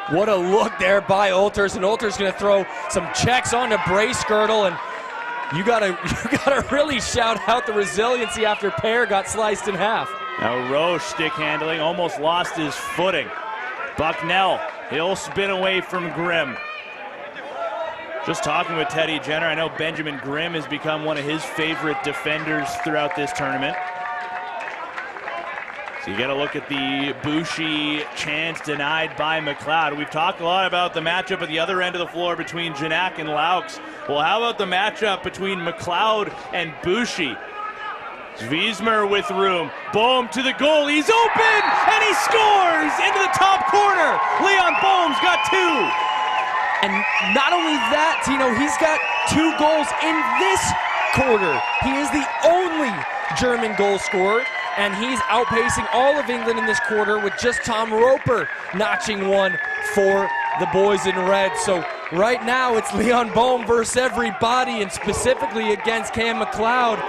What a look there by Olters, and Olters going to throw some checks on to Brace Girdle, and you gotta really shout out the resiliency after Pear got sliced in half. Now Roche stick handling, almost lost his footing. Bucknell, he'll spin away from Grimm. Just talking with Teddy Jenner, I know Benjamin Grimm has become one of his favorite defenders throughout this tournament. So you got to look at the Boucher chance denied by McLeod. We've talked a lot about the matchup at the other end of the floor between Janak and Laux. Well, how about the matchup between McLeod and Boucher? Zwiesmer with room. Bohm to the goal. He's open, and he scores into the top corner. Leon Bohm's got 2. And not only that, Tino, he's got 2 goals in this quarter. He is the only German goal scorer, and he's outpacing all of England in this quarter with just Tom Roper notching one for the boys in red. So right now it's Leon Bohm versus everybody, and specifically against Cam McLeod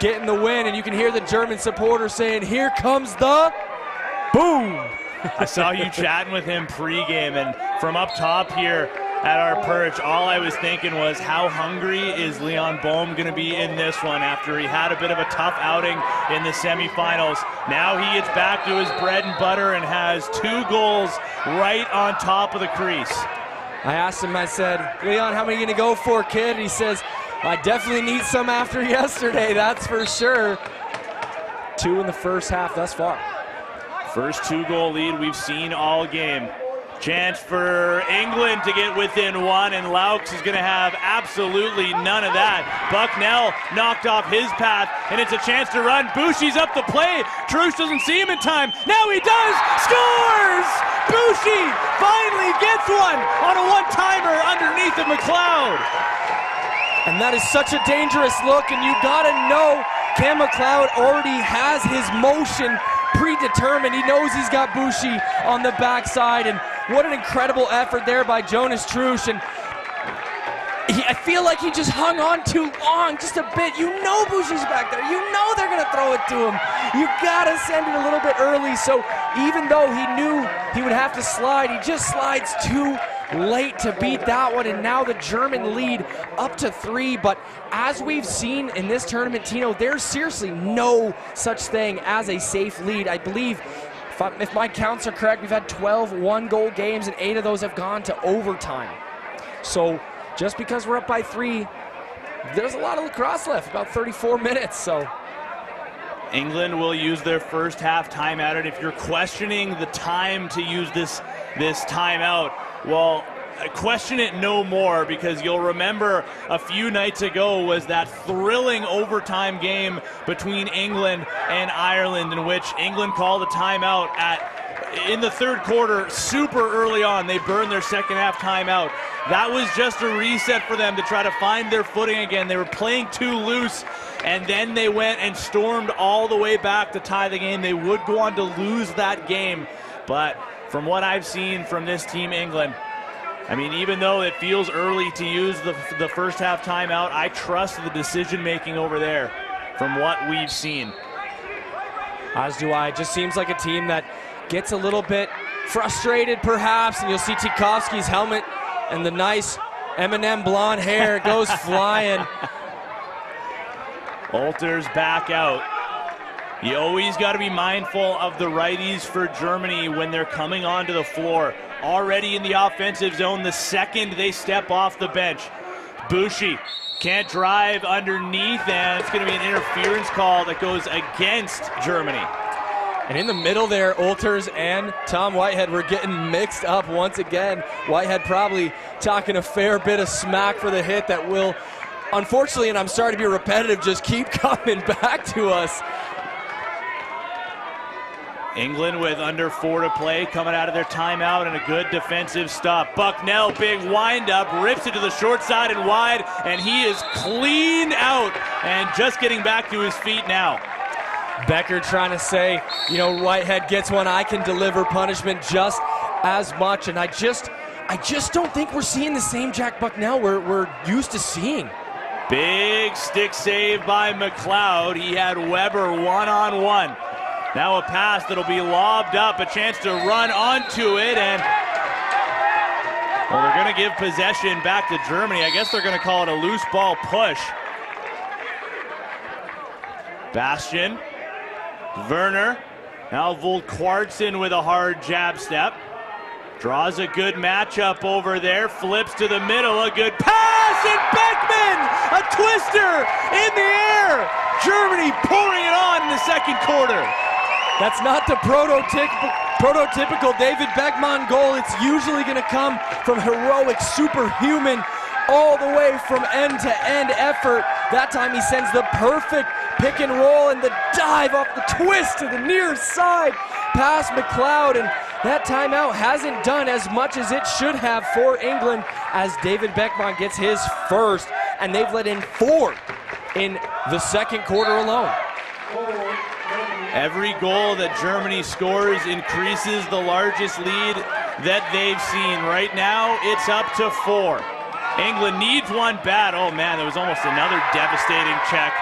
getting the win. And you can hear the German supporters saying, "Here comes the boom." I saw you chatting with him pregame, and from up top here at our perch, all I was thinking was, how hungry is Leon Bohm going to be in this one after he had a bit of a tough outing in the semifinals. Now he gets back to his bread and butter and has 2 goals right on top of the crease. I asked him, I said, "Leon, how many are you going to go for, kid?" And he says, "I definitely need some after yesterday, that's for sure." 2 in the first half thus far. First 2-goal lead we've seen all game. Chance for England to get within 1, and Laux is going to have absolutely none of that. Bucknell knocked off his path, and it's a chance to run. Boucher's up the play. Truce doesn't see him in time. Now he does! Scores! Boucher finally gets one on a one-timer underneath of McLeod. And that is such a dangerous look, and you got to know Cam McLeod already has his motion predetermined. He knows he's got Boucher on the backside, and what an incredible effort there by Jonas Truce. And I feel like he just hung on too long, just a bit. You know Boucher's back there. You know they're going to throw it to him. You got to send it a little bit early. So even though he knew he would have to slide, he just slides too late to beat that one, and now the German lead up to 3. But as we've seen in this tournament, Tino, there's seriously no such thing as a safe lead. I believe, if my counts are correct, we've had 12 one-goal games, and 8 of those have gone to overtime. So just because we're up by 3, there's a lot of lacrosse left, about 34 minutes. So England will use their first half timeout, and if you're questioning the time to use this timeout, well, question it no more, because you'll remember a few nights ago was that thrilling overtime game between England and Ireland, in which England called a timeout in the third quarter super early on. They burned their second half timeout. That was just a reset for them to try to find their footing again. They were playing too loose, and then they went and stormed all the way back to tie the game. They would go on to lose that game, but from what I've seen from this team, England, I mean, even though it feels early to use the first half timeout, I trust the decision making over there from what we've seen. As do I. It just seems like a team that gets a little bit frustrated perhaps, and you'll see Tchaikovsky's helmet and the nice M&M blonde hair goes flying. Alters back out. You always got to be mindful of the righties for Germany when they're coming onto the floor. Already in the offensive zone the second they step off the bench. Bushi can't drive underneath, and it's going to be an interference call that goes against Germany. And in the middle there, Alters and Tom Whitehead were getting mixed up once again. Whitehead probably talking a fair bit of smack for the hit that will, unfortunately, and I'm sorry to be repetitive, just keep coming back to us. England with under 4 to play, coming out of their timeout, and a good defensive stop. Bucknell, big windup, rips it to the short side and wide, and he is clean out and just getting back to his feet now. Becker trying to say, you know, Whitehead gets one, I can deliver punishment just as much, and I just don't think we're seeing the same Jack Bucknell we're used to seeing. Big stick save by McLeod. He had Weber one-on-one. Now a pass that'll be lobbed up, a chance to run onto it, and well, they're going to give possession back to Germany. I guess they're going to call it a loose ball push. Bastian, Werner, now Volkwartsen with a hard jab step. Draws a good matchup over there, flips to the middle, a good pass, and Beckman, a twister in the air. Germany pouring it on in the second quarter. That's not the prototypical David Beckman goal. It's usually going to come from heroic, superhuman, all the way from end-to-end effort. That time he sends the perfect pick and roll and the dive off the twist to the near side past McLeod. And that timeout hasn't done as much as it should have for England as David Beckman gets his first, and they've let in 4 in the second quarter alone. Every goal that Germany scores increases the largest lead that they've seen. Right now, it's up to 4. England needs one bad. Oh man, there was almost another devastating check.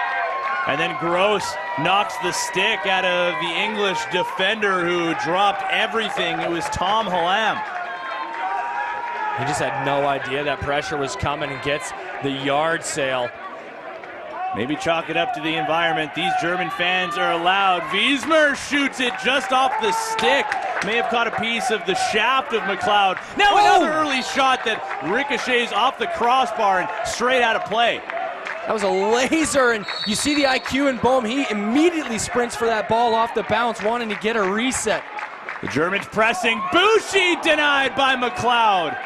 And then Gross knocks the stick out of the English defender who dropped everything. It was Tom Hallam. He just had no idea that pressure was coming and gets the yard sale. Maybe chalk it up to the environment. These German fans are allowed. Wiesmer shoots it just off the stick. May have caught a piece of the shaft of McLeod. Now another early shot that ricochets off the crossbar and straight out of play. That was a laser, and you see the IQ in Bohm. He immediately sprints for that ball off the bounce, wanting to get a reset. The Germans pressing. Bushi denied by McLeod.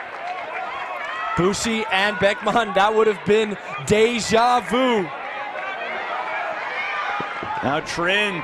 Bushi and Beckman, that would have been deja vu. Now Trin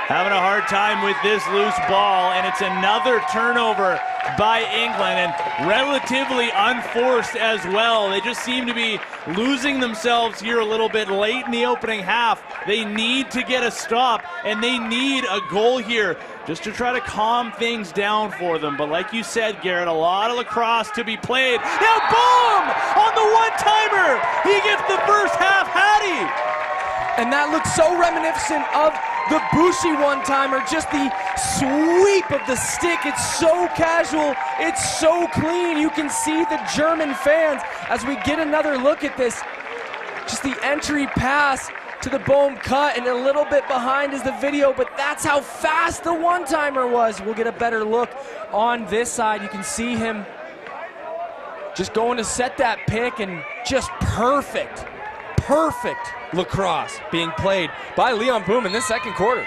having a hard time with this loose ball, and it's another turnover by England, and relatively unforced as well. They just seem to be losing themselves here a little bit late in the opening half. They need to get a stop, and they need a goal here just to try to calm things down for them. But like you said, Garrett, a lot of lacrosse to be played. Now Bohm on the one-timer. He gets the first half hattie. And that looks so reminiscent of the Bushi one-timer, just the sweep of the stick. It's so casual, it's so clean. You can see the German fans as we get another look at this. Just the entry pass to the Bohm cut, and a little bit behind is the video, but that's how fast the one-timer was. We'll get a better look on this side. You can see him just going to set that pick, and just perfect lacrosse being played by Leon Boom in this second quarter.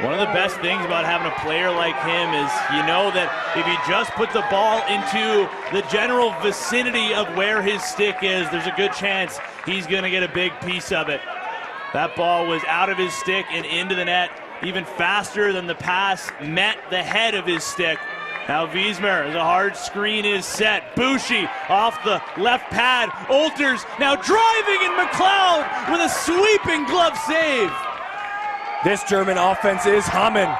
One of the best things about having a player like him is you know that if you just put the ball into the general vicinity of where his stick is, there's a good chance he's going to get a big piece of it. That ball was out of his stick and into the net even faster than the pass met the head of his stick. Now Wiesmer, the hard screen is set. Bushi off the left pad. Alters now driving, and McLeod with a sweeping glove save. This German offense is humming.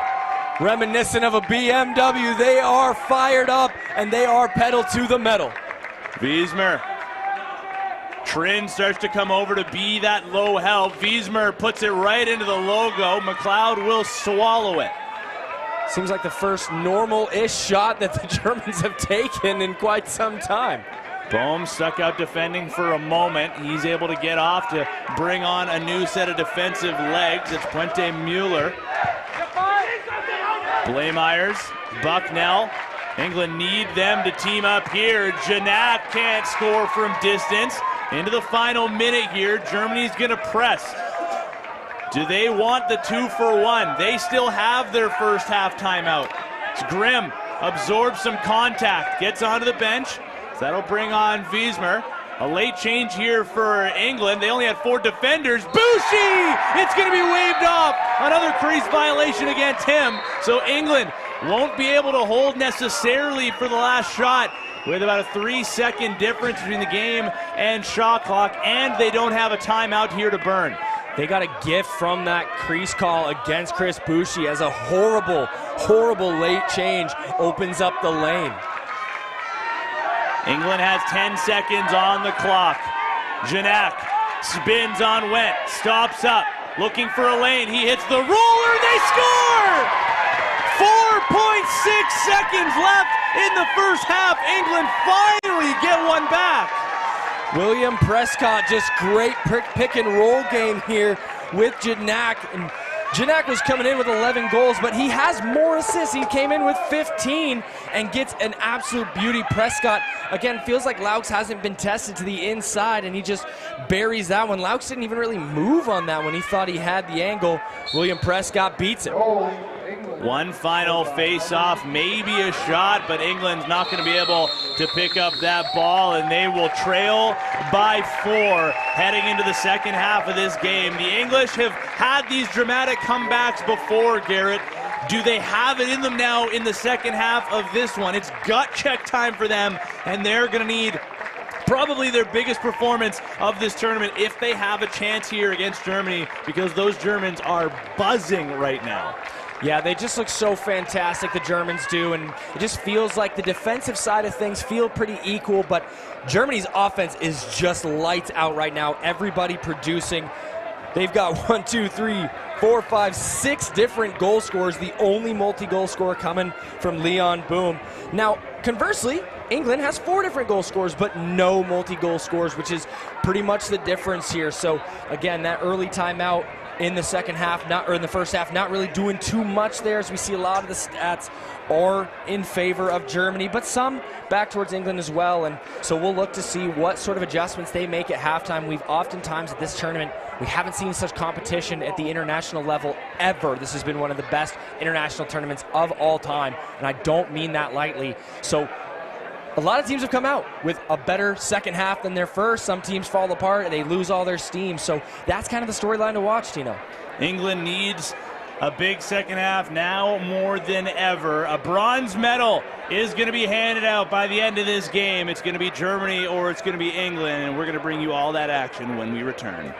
Reminiscent of a BMW. They are fired up, and they are pedal to the metal. Wiesmer. Trin starts to come over to be that low help. Wiesmer puts it right into the logo. McLeod will swallow it. Seems like the first normal-ish shot that the Germans have taken in quite some time. Bohm stuck out defending for a moment. He's able to get off to bring on a new set of defensive legs. It's Puente Mueller. Blaemeyers, Bucknell. England need them to team up here. Janak can't score from distance. Into the final minute here, Germany's gonna press. Do they want the 2-for-1? They still have their first half timeout. It's Grimm, absorbs some contact, gets onto the bench. So that'll bring on Wiesmer. A late change here for England. They only had 4 defenders. Bouchy! It's gonna be waved off. Another crease violation against him. So England won't be able to hold necessarily for the last shot, with about a 3-second difference between the game and shot clock, and they don't have a timeout here to burn. They got a gift from that crease call against Chris Bouchy as a horrible, horrible late change opens up the lane. England has 10 seconds on the clock. Janak spins on Went, stops up, looking for a lane. He hits the roller, they score! 4.6 seconds left in the first half. England finally get one back. William Prescott, just great pick and roll game here with Janak. And Janak was coming in with 11 goals, but he has more assists. He came in with 15 and gets an absolute beauty. Prescott, again, feels like Laux hasn't been tested to the inside, and he just buries that one. Laux didn't even really move on that one. He thought he had the angle. William Prescott beats him. One final face-off, maybe a shot, but England's not going to be able to pick up that ball, and they will trail by 4 heading into the second half of this game. The English have had these dramatic comebacks before, Garrett. Do they have it in them now in the second half of this one? It's gut check time for them, and they're going to need probably their biggest performance of this tournament if they have a chance here against Germany, because those Germans are buzzing right now. Yeah, they just look so fantastic, the Germans do, and it just feels like the defensive side of things feel pretty equal, but Germany's offense is just lights out right now. Everybody producing. They've got 1, 2, 3, 4, 5, 6 different goal scorers, the only multi-goal scorer coming from Leon Boom. Now, conversely, England has 4 different goal scorers, but no multi-goal scorers, which is pretty much the difference here. So, again, that early timeout in the second half, in the first half, not really doing too much there, as we see a lot of the stats are in favor of Germany, but some back towards England as well. And so we'll look to see what sort of adjustments they make at halftime. We've oftentimes at this tournament, we haven't seen such competition at the international level ever. This has been one of the best international tournaments of all time, and I don't mean that lightly. So a lot of teams have come out with a better second half than their first. Some teams fall apart and they lose all their steam. So that's kind of the storyline to watch, Tino. England needs a big second half now more than ever. A bronze medal is going to be handed out by the end of this game. It's going to be Germany or it's going to be England, and we're going to bring you all that action when we return.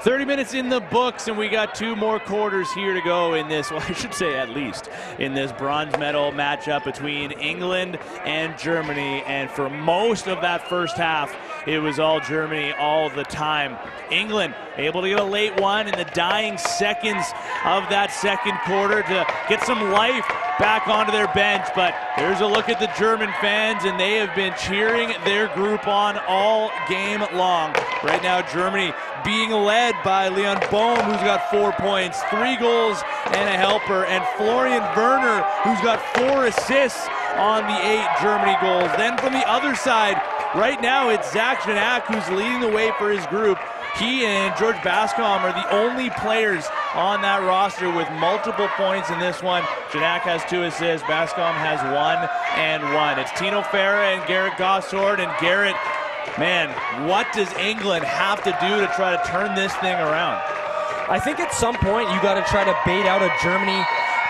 30 minutes in the books, and we got 2 more quarters here to go in this, well, I should say at least, in this bronze medal matchup between England and Germany. And for most of that first half, it was all Germany all the time. England able to get a late one in the dying seconds of that second quarter to get some life back onto their bench. But here's a look at the German fans, and they have been cheering their group on all game long. Right now, Germany being led by Leon Bohm, who's got 4 points, 3 goals and a helper, and Florian Werner, who's got 4 assists on the 8 Germany goals. Then from the other side, right now it's Zach Janak who's leading the way for his group. He and George Bascom are the only players on that roster with multiple points in this one. Janak has 2 assists, Bascom has 1 and 1. It's Tino Farah and Garrett Gossord, and Garrett, man, what does England have to do to try to turn this thing around? I think at some point you got to try to bait out a Germany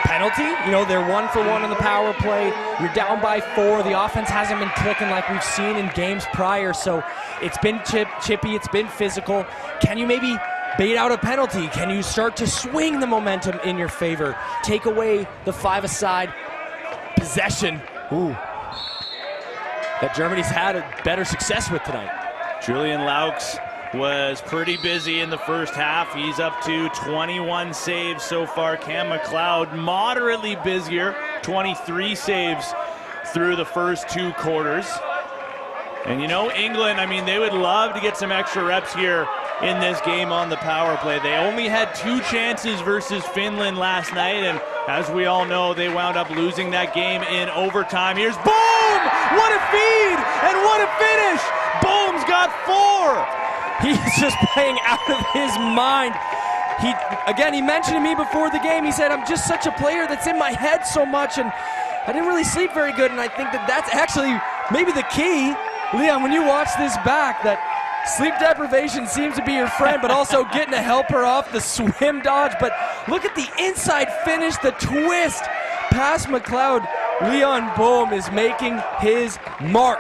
penalty. You know, they're 1 for 1 on the power play. You're down by 4. The offense hasn't been clicking like we've seen in games prior, so it's been chippy, it's been physical. Can you maybe bait out a penalty? Can you start to swing the momentum in your favor? Take away the 5-a-side possession. Ooh. That Germany's had a better success with tonight. Julian Laux was pretty busy in the first half. He's up to 21 saves so far. Cam McLeod moderately busier, 23 saves through the first 2 quarters. And you know, England, I mean, they would love to get some extra reps here in this game on the power play. They only had 2 chances versus Finland last night, and as we all know, they wound up losing that game in overtime. Here's Bohm! What a feed! And what a finish! Bohm's got 4! He's just playing out of his mind. He mentioned to me before the game, he said, I'm just such a player that's in my head so much, and I didn't really sleep very good, and I think that that's actually maybe the key. Leon, when you watch this back, that sleep deprivation seems to be your friend, but also getting a helper off the swim dodge. But look at the inside finish, the twist past McLeod. Leon Bohm is making his mark.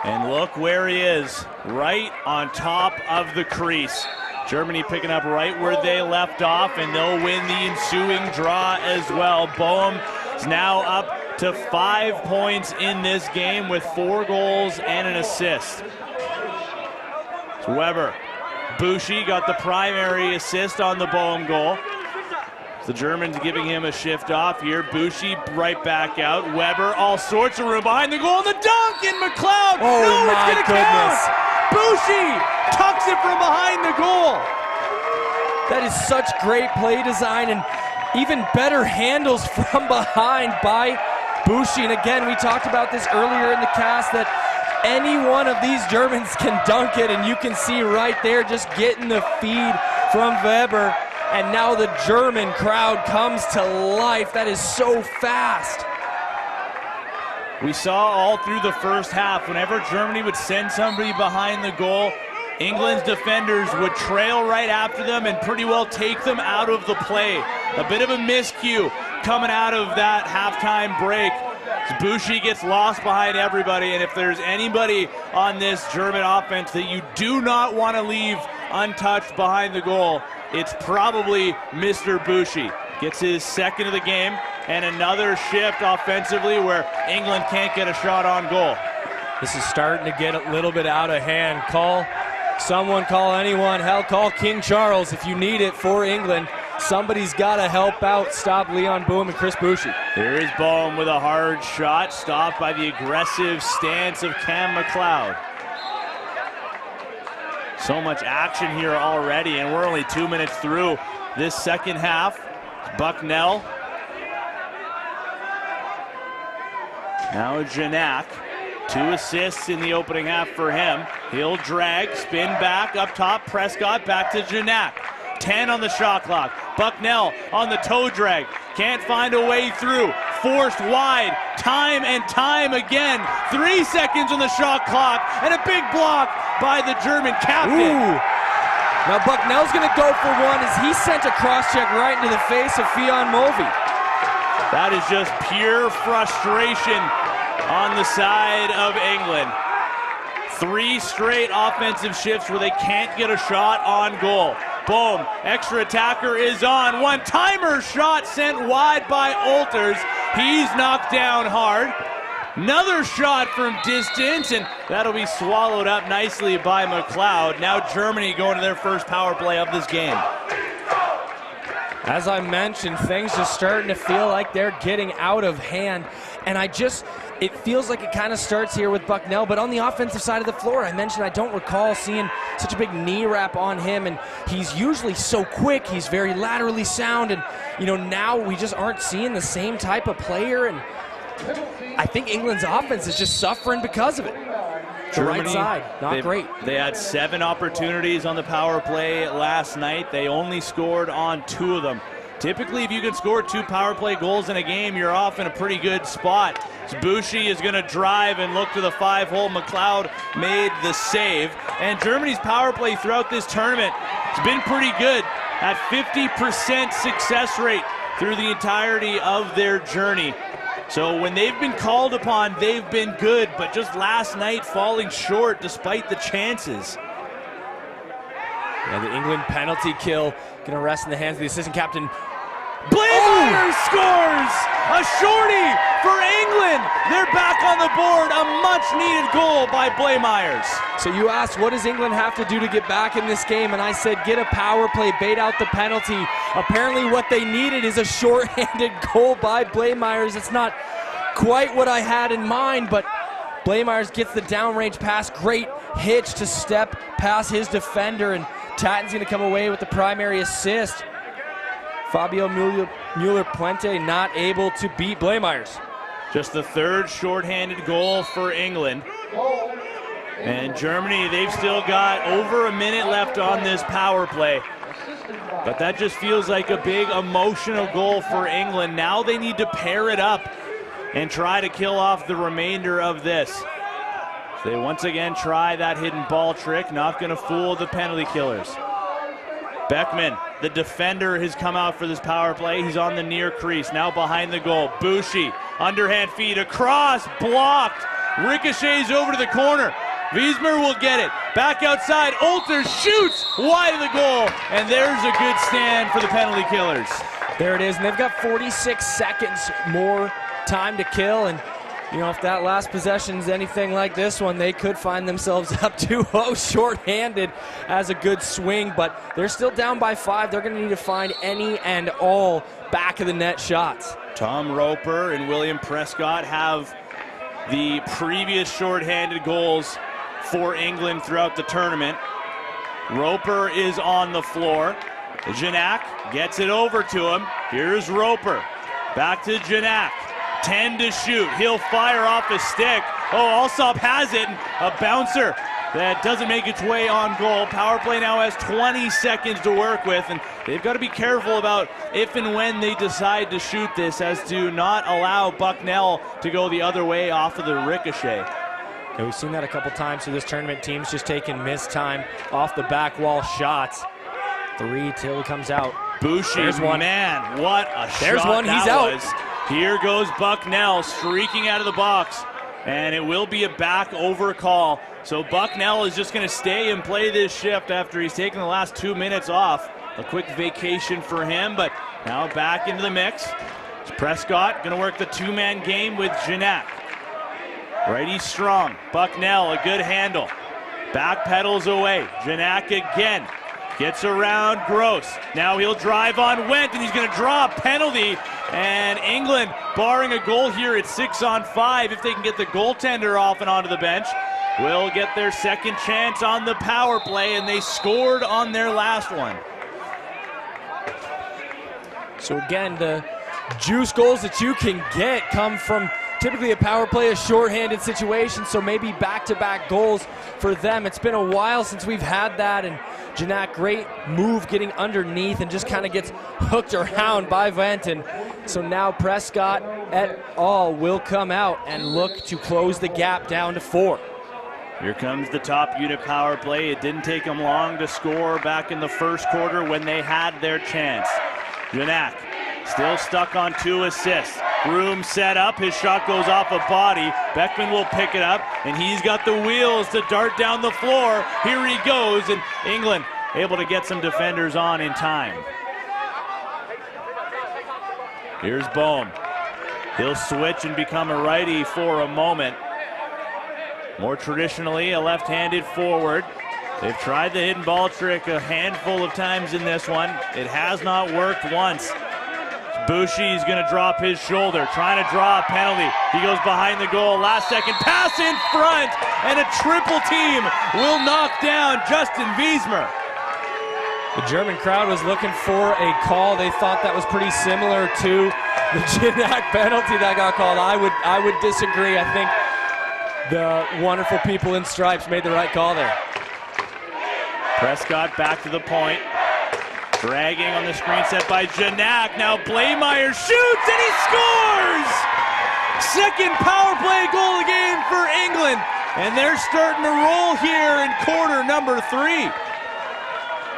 And look where he is, right on top of the crease. Germany picking up right where they left off, and they'll win the ensuing draw as well. Bohm is now up to 5 points in this game with 4 goals and an assist. So Weber, Bushi got the primary assist on the Bohm goal. The Germans giving him a shift off here. Bushi right back out. Weber, all sorts of room behind the goal, and the dunk in McLeod. Oh, no, it's my gonna goodness. count. Bushi tucks it from behind the goal. That is such great play design, and even better handles from behind by Bushi. And again, we talked about this earlier in the cast, that any one of these Germans can dunk it, and you can see right there just getting the feed from Weber. And now the German crowd comes to life. That is so fast. We saw all through the first half, whenever Germany would send somebody behind the goal, England's defenders would trail right after them and pretty well take them out of the play. A bit of a miscue coming out of that halftime break. Bushi gets lost behind everybody, and if there's anybody on this German offense that you do not want to leave untouched behind the goal, it's probably Mr. Bushi. Gets his 2nd of the game, and another shift offensively where England can't get a shot on goal. This is starting to get a little bit out of hand. Call someone, call anyone, hell, call King Charles if you need it for England. Somebody's got to help out, stop Leon Bohm and Chris Bushi. Here is Bohm with a hard shot, stopped by the aggressive stance of Cam McLeod. So much action here already, and we're only 2 minutes through this second half. Bucknell. Now Janak. 2 assists in the opening half for him. He'll drag, spin back, up top, Prescott, back to Janak. 10 on the shot clock. Bucknell on the toe drag. Can't find a way through. Forced wide, time and time again. 3 seconds on the shot clock, and a big block by the German captain. Ooh. Now Bucknell's gonna go for one as he sent a cross-check right into the face of Fionn Mulvey. That is just pure frustration on the side of England. 3 straight offensive shifts where they can't get a shot on goal. Boom, extra attacker is on. One-timer shot sent wide by Olters. He's knocked down hard. Another shot from distance, and that'll be swallowed up nicely by McLeod. Now Germany going to their first power play of this game. As I mentioned, things just starting to feel like they're getting out of hand. And it feels like it kind of starts here with Bucknell, but on the offensive side of the floor, I mentioned I don't recall seeing such a big knee wrap on him, and he's usually so quick, he's very laterally sound, and now we just aren't seeing the same type of player, and I think England's offense is just suffering because of it. Germany, the right side, not great. They had 7 opportunities on the power play last night. They only scored on 2 of them. Typically, if you can score 2 power play goals in a game, you're off in a pretty good spot. Bushi is going to drive and look to the 5-hole. McLeod made the save. And Germany's power play throughout this tournament has been pretty good at 50% success rate through the entirety of their journey. So when they've been called upon, they've been good, but just last night falling short despite the chances. Yeah, the England penalty kill going to rest in the hands of the assistant captain. Blazer scores! A shorty for England! They're back on the board. A much-needed goal by Blaemeyers. So you asked, what does England have to do to get back in this game? And I said, get a power play, bait out the penalty. Apparently what they needed is a short-handed goal by Blaemeyers. It's not quite what I had in mind, but Blaemeyers gets the downrange pass. Great hitch to step past his defender, and Tatton's going to come away with the primary assist. Fabio Mueller-Puente not able to beat Blaemeyers. Just the 3rd shorthanded goal for England. And Germany, they've still got over a minute left on this power play. But that just feels like a big emotional goal for England. Now they need to pair it up and try to kill off the remainder of this. So they once again try that hidden ball trick, not going to fool the penalty killers. Beckman, the defender, has come out for this power play. He's on the near crease, now behind the goal. Bushi, underhand feed, across, blocked. Ricochets over to the corner. Wiesmer will get it. Back outside, Olter shoots wide of the goal. And there's a good stand for the penalty killers. There it is, and they've got 46 seconds more time to kill, and if that last possession's anything like this one, they could find themselves up 2-0 short-handed as a good swing, but they're still down by 5. They're going to need to find any and all back of the net shots. Tom Roper and William Prescott have the previous short-handed goals for England throughout the tournament. Roper is on the floor. Janak gets it over to him. Here's Roper. Back to Janak. 10 to shoot. He'll fire off a stick. Alsop has it. A bouncer that doesn't make its way on goal. Power play now has 20 seconds to work with, and they've got to be careful about if and when they decide to shoot this, as to not allow Bucknell to go the other way off of the ricochet. Yeah, we've seen that a couple times through this tournament. Teams just taking missed time off the back wall shots. 3 till he comes out. Bushi, there's one. Man, what a there's shot one. He's that out. Was. Here goes Bucknell streaking out of the box, and it will be a back over call. So Bucknell is just going to stay and play this shift after he's taken the last 2 minutes off. A quick vacation for him, but now back into the mix. It's Prescott going to work the 2-man game with Janak. Righty strong. Bucknell, a good handle. Back pedals away. Janak again. Gets around Gross. Now he'll drive on Wendt, and he's going to draw a penalty. And England, barring a goal here at 6-on-5, if they can get the goaltender off and onto the bench, will get their second chance on the power play, and they scored on their last one. So again, the juice goals that you can get come from typically a power play, a shorthanded situation, so maybe back-to-back goals for them. It's been a while since we've had that, and Janak, great move getting underneath and just kind of gets hooked around by Wendt. And so now Prescott et al. Will come out and look to close the gap down to 4. Here comes the top unit power play. It didn't take them long to score back in the first quarter when they had their chance. Janak still stuck on 2 assists. Broom set up, his shot goes off a body. Beckman will pick it up, and he's got the wheels to dart down the floor. Here he goes, and England able to get some defenders on in time. Here's Bohm. He'll switch and become a righty for a moment. More traditionally, a left-handed forward. They've tried the hidden ball trick a handful of times in this one. It has not worked once. Bouchy's going to drop his shoulder, trying to draw a penalty. He goes behind the goal, last second pass in front, and a triple team will knock down Justin Wiesmer. The German crowd was looking for a call. They thought that was pretty similar to the Gignac penalty that got called. I would disagree. I think the wonderful people in stripes made the right call there. Prescott back to the point. Dragging on the screen set by Gignac. Now Blameyer shoots and he scores! Second power play goal of the game for England. And they're starting to roll here in quarter number 3.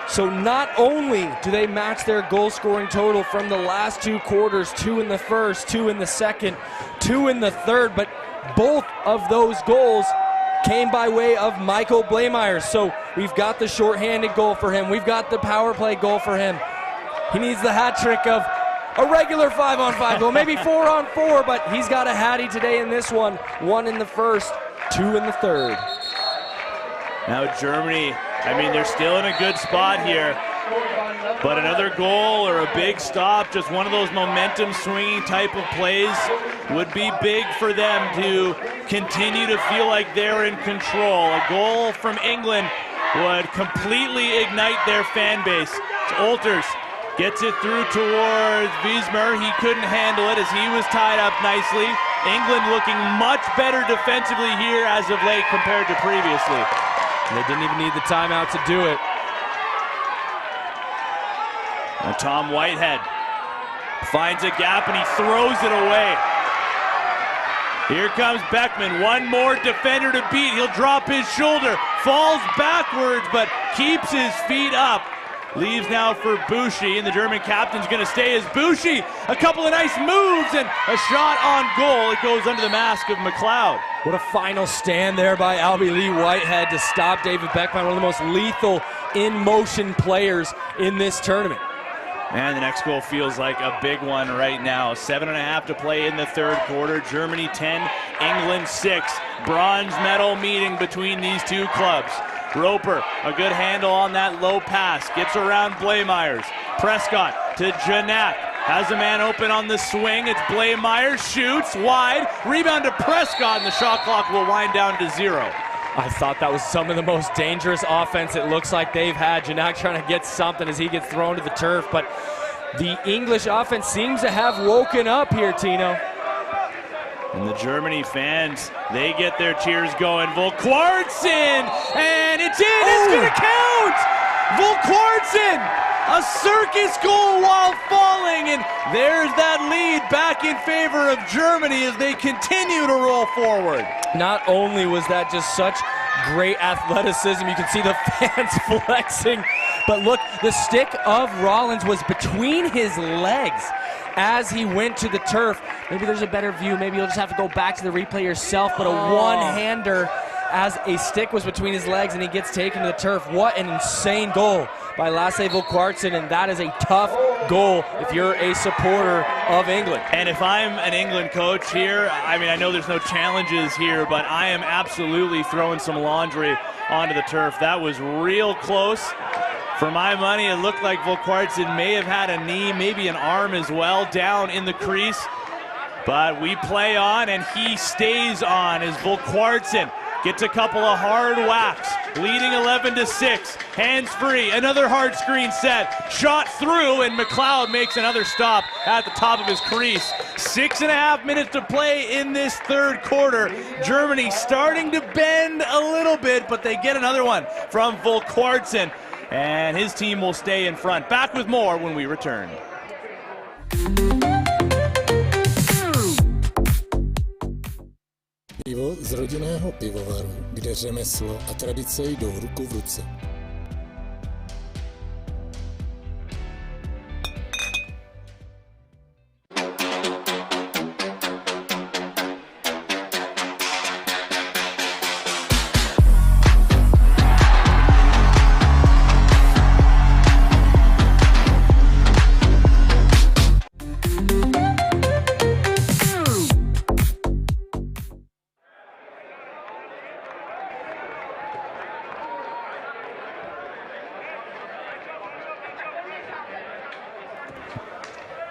So not only do they match their goal scoring total from the last 2 quarters, 2 in the first, 2 in the second, 2 in the third, but both of those goals came by way of Michael Blameyer. So we've got the shorthanded goal for him. We've got the power play goal for him. He needs the hat trick of a regular 5-on-5 goal, maybe 4-on-4, but he's got a hattie today in this one. 1 in the first, 2 in the third. Now Germany, I mean, they're still in a good spot here, but another goal or a big stop, just one of those momentum swinging type of plays would be big for them to continue to feel like they're in control. A goal from England would completely ignite their fan base. Olters gets it through towards Wiesmer. He couldn't handle it as he was tied up nicely. England looking much better defensively here as of late compared to previously. And they didn't even need the timeout to do it. And Tom Whitehead finds a gap and he throws it away. Here comes Beckman, one more defender to beat. He'll drop his shoulder, falls backwards, but keeps his feet up. Leaves now for Bouchy, and the German captain's gonna stay as Bouchy. A couple of nice moves and a shot on goal. It goes under the mask of McLeod. What a final stand there by Albie Lee Whitehead to stop David Beckman, one of the most lethal in-motion players in this tournament. And the next goal feels like a big one right now. 7.5 to play in the third quarter. Germany 10, England 6. Bronze medal meeting between these two clubs. Roper, a good handle on that low pass. Gets around Blameyers. Prescott to Gignac. Has a man open on the swing. It's Blameyer. Shoots wide. Rebound to Prescott, and the shot clock will wind down to 0. I thought that was some of the most dangerous offense it looks like they've had. Gignac trying to get something as he gets thrown to the turf, but the English offense seems to have woken up here, Tino. And the Germany fans, they get their cheers going. Volkwartsen, and it's in, it's gonna count! Volkwartsen, a circus goal while falling, and there's that lead back in favor of Germany as they continue to roll forward. Not only was that just such great athleticism, you can see the fans flexing, but look, the stick of Rollins was between his legs as he went to the turf. Maybe there's a better view, maybe you'll just have to go back to the replay yourself, but a one-hander as a stick was between his legs and he gets taken to the turf. What an insane goal by Lasse Volkwartsen, and that is a tough goal if you're a supporter of England. And if I'm an England coach here, I mean, I know there's no challenges here, but I am absolutely throwing some laundry onto the turf. That was real close. For my money, it looked like Volkwartsen may have had a knee, maybe an arm as well, down in the crease. But we play on, and he stays on as Volkwartsen gets a couple of hard whacks, leading 11-6. Hands free, another hard screen set, shot through, and McLeod makes another stop at the top of his crease. 6.5 minutes to play in this third quarter. Germany starting to bend a little bit, but they get another one from Volkwartsen, and his team will stay in front. Back with more when we return. Pivo z rodinného pivovaru, kde řemeslo a tradice jdou ruku v ruce.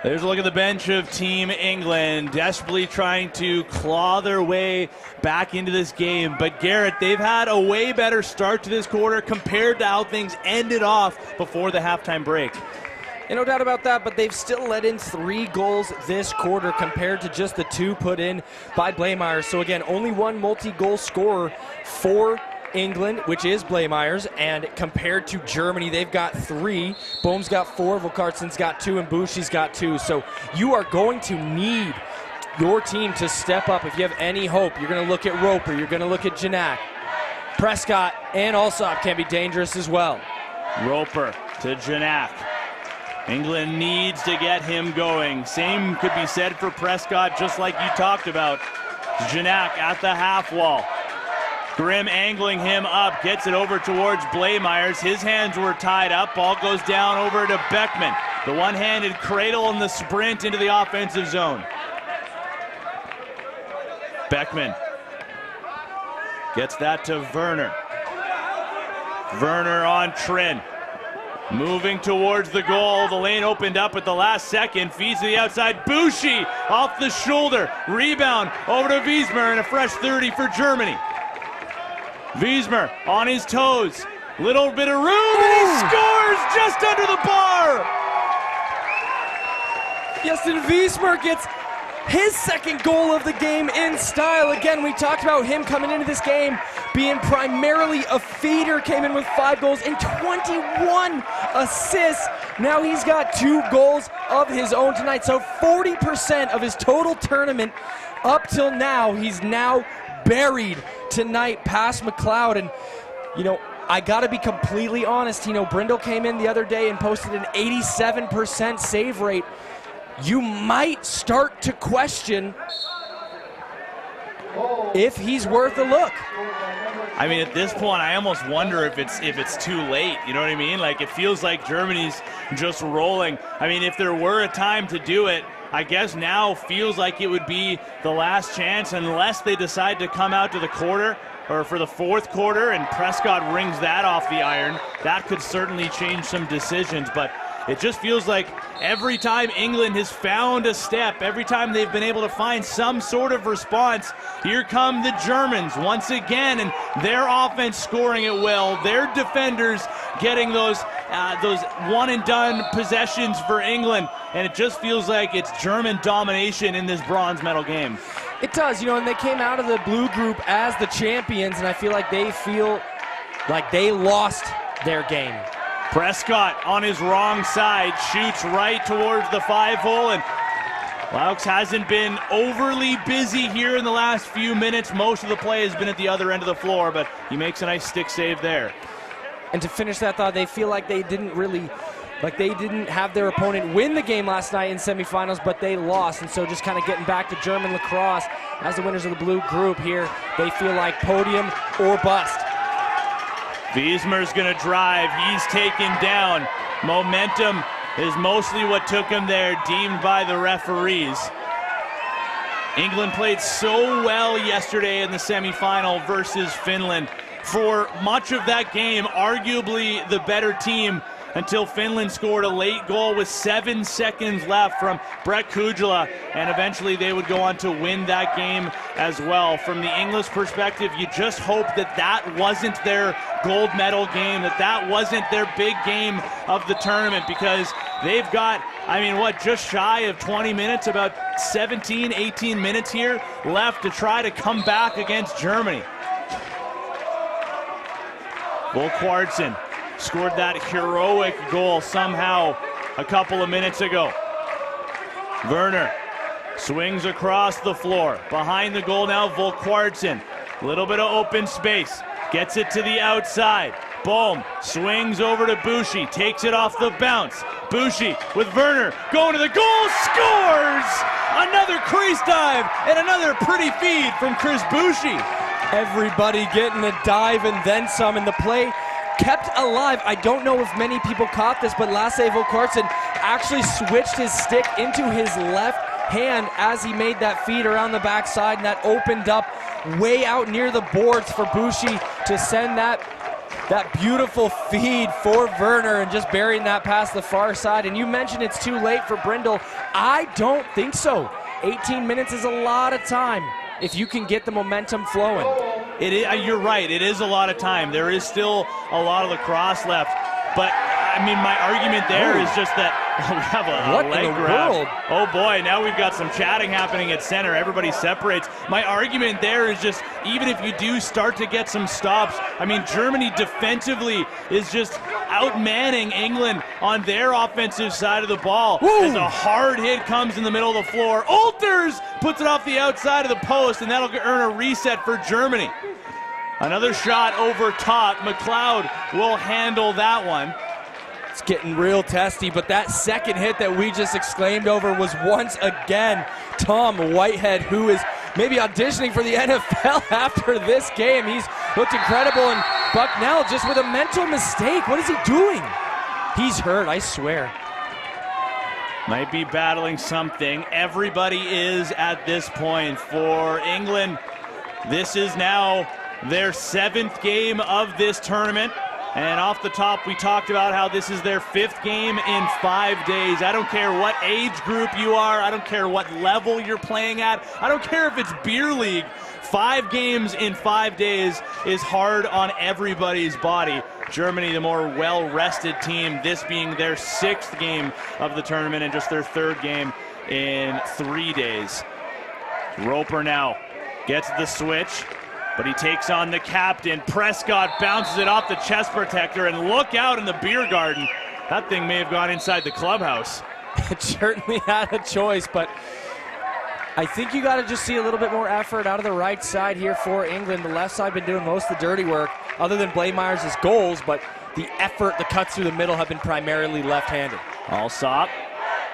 There's a look at the bench of Team England, desperately trying to claw their way back into this game. But Garrett, they've had a way better start to this quarter compared to how things ended off before the halftime break. No doubt about that, but they've still let in 3 goals this quarter compared to just the 2 put in by Blamires. So again, only one multi-goal scorer for England, which is Blamires, and compared to Germany, they've got 3. Boehm's got 4, Volkartsen's got 2, and Bushi's got 2. So you are going to need your team to step up if you have any hope. You're going to look at Roper, you're going to look at Janak. Prescott and Alsop can be dangerous as well. Roper to Janak. England needs to get him going. Same could be said for Prescott, just like you talked about. Janak at the half wall. Grimm angling him up, gets it over towards Blamires. His hands were tied up. Ball goes down over to Beckman. The one-handed cradle in the sprint into the offensive zone. Beckman gets that to Werner. Werner on Trin. Moving towards the goal. The lane opened up at the last second. Feeds to the outside. Bushi off the shoulder. Rebound over to Wiesmer, and a fresh 30 for Germany. Wiesmer on his toes. Little bit of room, and he scores just under the bar. Justin Wiesmer gets his second goal of the game in style. Again, we talked about him coming into this game being primarily a feeder, came in with 5 goals and 21 assists. Now he's got 2 goals of his own tonight. So 40% of his total tournament up till now, he's now buried tonight past McLeod. And, you know, I got to be completely honest. You know, Brindle came in the other day and posted an 87% save rate. You might start to question if he's worth a look. I mean, at this point, I almost wonder if it's too late. You know what I mean? Like, it feels like Germany's just rolling. I mean, if there were a time to do it, I guess now feels like it would be the last chance, unless they decide to come out to the quarter or for the 4th quarter and Prescott rings that off the iron. That could certainly change some decisions, but it just feels like every time England has found a step, every time they've been able to find some sort of response, here come the Germans once again, and their offense scoring at will, their defenders getting those one-and-done possessions for England, and it just feels like it's German domination in this bronze medal game. It does, you know, and they came out of the blue group as the champions, and I feel like they lost their game. Prescott on his wrong side, shoots right towards the 5-hole, and Laux hasn't been overly busy here in the last few minutes. Most of the play has been at the other end of the floor, but he makes a nice stick save there. And to finish that thought, they feel like they didn't have their opponent win the game last night in semifinals, but they lost. And so just kind of getting back to German lacrosse as the winners of the blue group here, they feel like podium or bust. Wiesmer's gonna drive, he's taken down. Momentum is mostly what took him there, deemed by the referees. England played so well yesterday in the semifinal versus Finland. For much of that game, arguably the better team, until Finland scored a late goal with 7 seconds left from Brett Kujala, and eventually they would go on to win that game as well. From the English perspective, you just hope that that wasn't their gold medal game, that wasn't their big game of the tournament, because they've got, I mean, what, just shy of 20 minutes, about 17, 18 minutes here left to try to come back against Germany. Volkartsen scored that heroic goal somehow a couple of minutes ago. Werner swings across the floor. Behind the goal now, Volkartsen. A little bit of open space. Gets it to the outside. Boehm swings over to Bushi. Takes it off the bounce. Bushi with Werner going to the goal. Scores! Another crease dive and another pretty feed from Chris Bushi. Everybody getting a dive and then some, in the play kept alive. I don't know if many people caught this, but Lasse Volkartsen actually switched his stick into his left hand as he made that feed around the backside, and that opened up way out near the boards for Bushi to send that that beautiful feed for Werner and just burying that past the far side. And you mentioned it's too late for Brindle. I don't think so. 18 minutes is a lot of time if you can get the momentum flowing. It is, you're right, it is a lot of time. There is still a lot of lacrosse left. But, I mean, my argument there is just that we have a leg grab. World? Oh boy, now we've got some chatting happening at center. Everybody separates. My argument there is just, even if you do start to get some stops, I mean, Germany defensively is just outmanning England on their offensive side of the ball. Woo! As a hard hit comes in the middle of the floor. Alters puts it off the outside of the post, and that'll earn a reset for Germany. Another shot over top. McLeod will handle that one. It's getting real testy, but that second hit that we just exclaimed over was once again Tom Whitehead, who is maybe auditioning for the NFL after this game. He's looked incredible, and Bucknell just with a mental mistake. What is he doing? He's hurt, I swear. Might be battling something. Everybody is at this point. For England, this is now their 7th game of this tournament. And off the top, we talked about how this is their 5th game in 5 days. I don't care what age group you are. I don't care what level you're playing at. I don't care if it's beer league. 5 games in 5 days is hard on everybody's body. Germany, the more well-rested team, this being their 6th game of the tournament and just their 3rd game in 3 days. Roper now gets the switch, but he takes on the captain. Prescott bounces it off the chest protector, and look out in the beer garden. That thing may have gone inside the clubhouse. It certainly had a choice, but I think you got to just see a little bit more effort out of the right side here for England. The left side been doing most of the dirty work, other than Blameyer's goals, but the effort, the cuts through the middle have been primarily left-handed. Alsop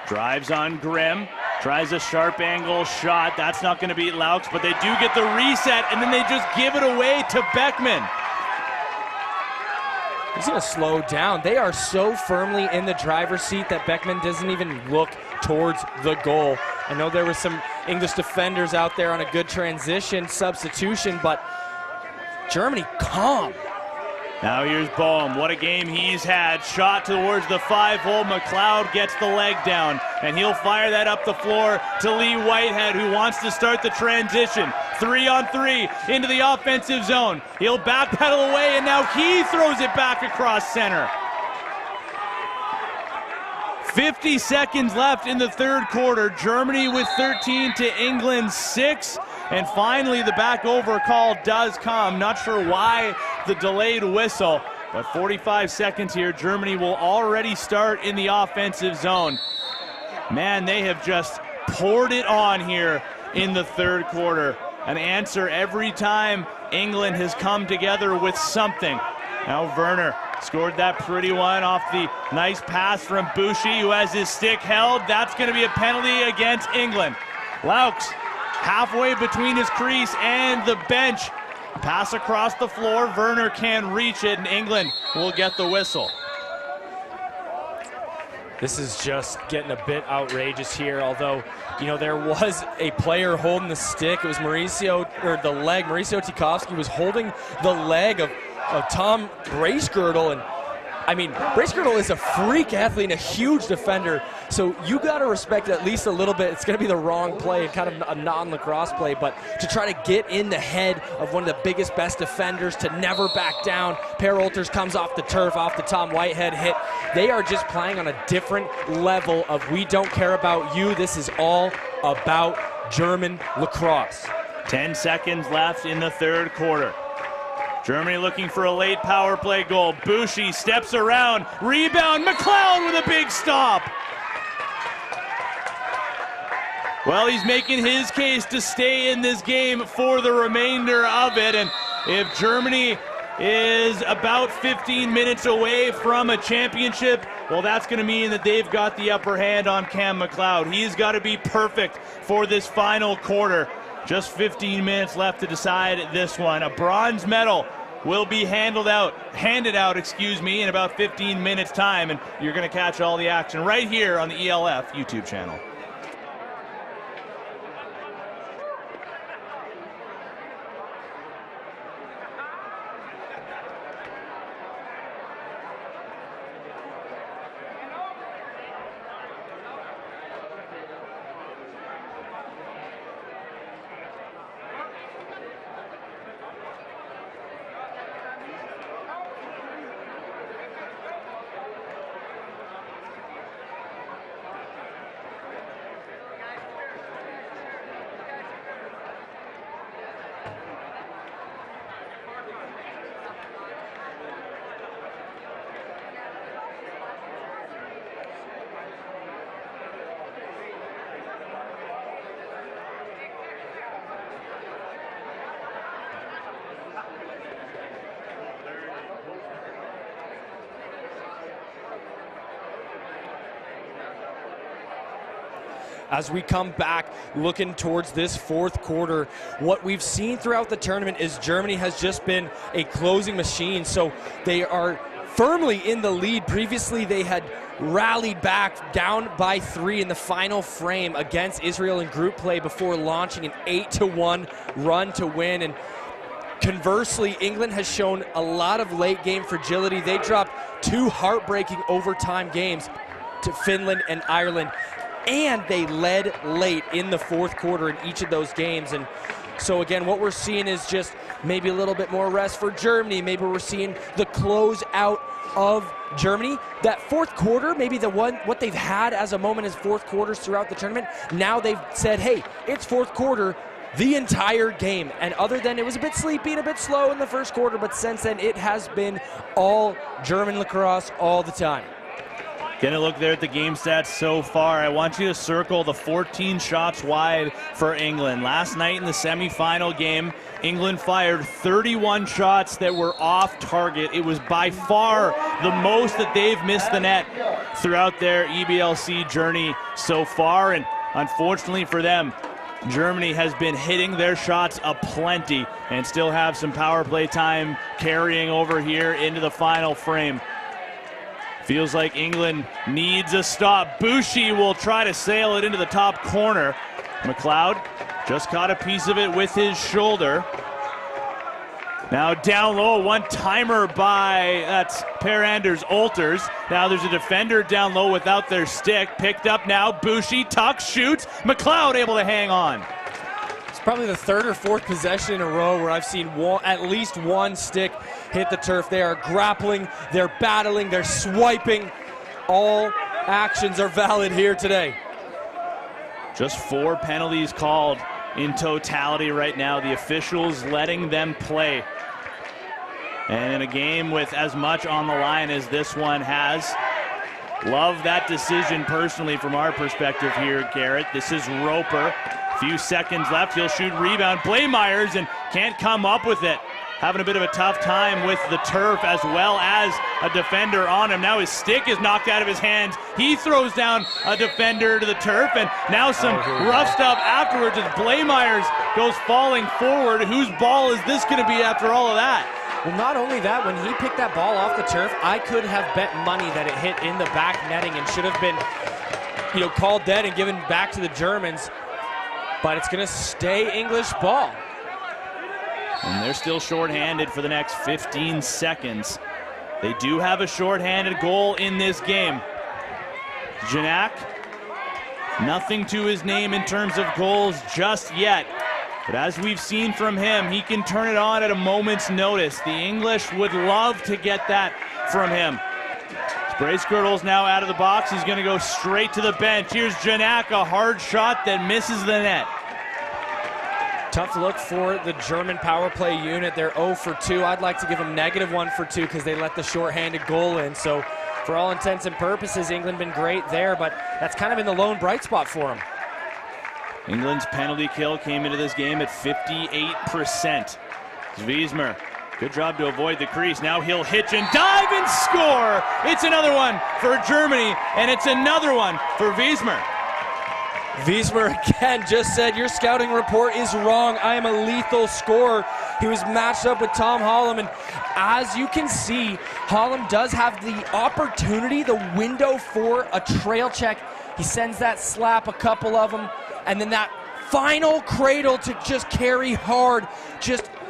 drives on Grimm. Tries a sharp angle shot. That's not going to beat Laux, but they do get the reset, and then they just give it away to Beckman. He's going to slow down. They are so firmly in the driver's seat that Beckman doesn't even look towards the goal. I know there were some English defenders out there on a good transition substitution, but Germany calm. Now here's Boehm. What a game he's had. Shot towards the 5-hole. McLeod gets the leg down, and he'll fire that up the floor to Lee Whitehead, who wants to start the transition. 3-on-3 into the offensive zone. He'll backpedal away, and now he throws it back across center. 50 seconds left in the 3rd quarter. Germany with 13 to England 6. And finally, the back over call does come. Not sure why the delayed whistle, but 45 seconds here. Germany will already start in the offensive zone. Man, they have just poured it on here in the 3rd quarter. An answer every time England has come together with something. Now Werner scored that pretty one off the nice pass from Bushi, who has his stick held. That's going to be a penalty against England. Laux halfway between his crease and the bench. Pass across the floor. Werner can reach it, and England will get the whistle. This is just getting a bit outrageous here, although, you know, there was a player holding the stick. It was Mauricio Tchaikovsky was holding the leg of Tom Bracegirdle, and I mean, Bracegirdle is a freak athlete and a huge defender, so you got to respect it at least a little bit. It's going to be the wrong play, kind of a non-lacrosse play, but to try to get in the head of one of the biggest, best defenders, to never back down. Per Olters comes off the turf, off the Tom Whitehead hit. They are just playing on a different level of we don't care about you. This is all about German lacrosse. 10 seconds left in the 3rd quarter. Germany looking for a late power play goal. Bushi steps around, rebound, McLeod with a big stop. Well, he's making his case to stay in this game for the remainder of it, and if Germany is about 15 minutes away from a championship, well, that's going to mean that they've got the upper hand on Cam McLeod. He's got to be perfect for this final quarter. Just 15 minutes left to decide this one. A bronze medal will be handed out, in about 15 minutes time, and you're going to catch all the action right here on the ELF YouTube channel. as we come back looking towards this fourth quarter. What we've seen throughout the tournament is Germany has just been a closing machine, so they are firmly in the lead. Previously, they had rallied back down by 3 in the final frame against Israel in group play before launching an 8-1 run to win. And conversely, England has shown a lot of late game fragility. They dropped 2 heartbreaking overtime games to Finland and Ireland, and they led late in the fourth quarter in each of those games. And so again, what we're seeing is just maybe a little bit more rest for Germany. Maybe we're seeing the close out of Germany. That fourth quarter, maybe what they've had as a moment is fourth quarters throughout the tournament. Now they've said, hey, it's fourth quarter the entire game. And other than it was a bit sleepy and a bit slow in the first quarter, but since then it has been all German lacrosse all the time. Gonna look there at the game stats so far. I want you to circle the 14 shots wide for England. Last night in the semifinal game, England fired 31 shots that were off target. It was by far the most that they've missed the net throughout their EBLC journey so far. And unfortunately for them, Germany has been hitting their shots aplenty and still have some power play time carrying over here into the final frame. Feels like England needs a stop. Bouchy will try to sail it into the top corner. McLeod just caught a piece of it with his shoulder. Now down low, one-timer by, that's Per-Anders Olters. Now there's a defender down low without their stick. Picked up now, Bouchy tucks, shoots. McLeod able to hang on. It's probably the third or fourth possession in a row where I've seen at least one stick hit the turf. They are grappling, they're battling, they're swiping. All actions are valid here today. Just 4 penalties called in totality right now. The officials letting them play. And in a game with as much on the line as this one has, love that decision personally from our perspective here, Garrett. This is Roper. Few seconds left. He'll shoot rebound. Blaemeyers and can't come up with it. Having a bit of a tough time with the turf as well as a defender on him. Now his stick is knocked out of his hands. He throws down a defender to the turf, and now some rough stuff afterwards as Blaemeyers goes falling forward. Whose ball is this going to be after all of that? Well, not only that, when he picked that ball off the turf, I could have bet money that it hit in the back netting and should have been, called dead and given back to the Germans. But it's going to stay English ball. And they're still shorthanded for the next 15 seconds. They do have a shorthanded goal in this game. Janak, nothing to his name in terms of goals just yet. But as we've seen from him, he can turn it on at a moment's notice. The English would love to get that from him. Bracegirdle's now out of the box. He's going to go straight to the bench. Here's Janak, a hard shot that misses the net. Tough look for the German power play unit. They're 0 for 2. I'd like to give them -1 for 2 because they let the shorthanded goal in. So for all intents and purposes, England been great there, but that's kind of been the lone bright spot for them. England's penalty kill came into this game at 58%. Wiesmer, good job to avoid the crease. Now he'll hitch and dive and score. It's another one for Germany, and it's another one for Wiesmer. Wiesmer again just said, your scouting report is wrong. I am a lethal scorer. He was matched up with Tom Holland, and as you can see, Holland does have the opportunity, the window for a trail check. He sends that slap, a couple of them, and then that final cradle to just carry hard.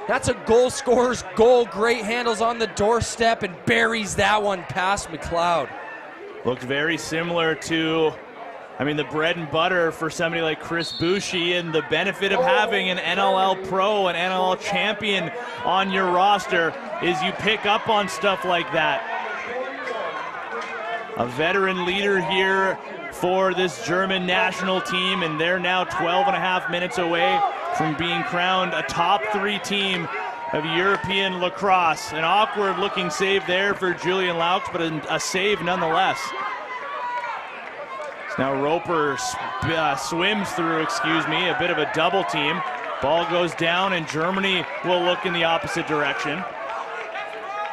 That's a goal scorer's goal. Great handles on the doorstep and buries that one past McLeod. Looked very similar to, the bread and butter for somebody like Chris Bouchy, and the benefit of having an NLL pro, an NLL champion on your roster is you pick up on stuff like that. A veteran leader here for this German national team, and they're now 12.5 minutes away from being crowned a top 3 team of European lacrosse. An awkward looking save there for Julian Laux, but a save nonetheless. Now Roper swims through, a bit of a double team. Ball goes down, and Germany will look in the opposite direction.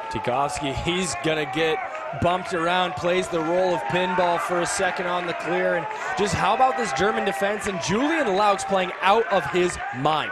Tikovsky, he's gonna get bumped around, plays the role of pinball for a second on the clear. And just how about this German defense and Julian Laux playing out of his mind.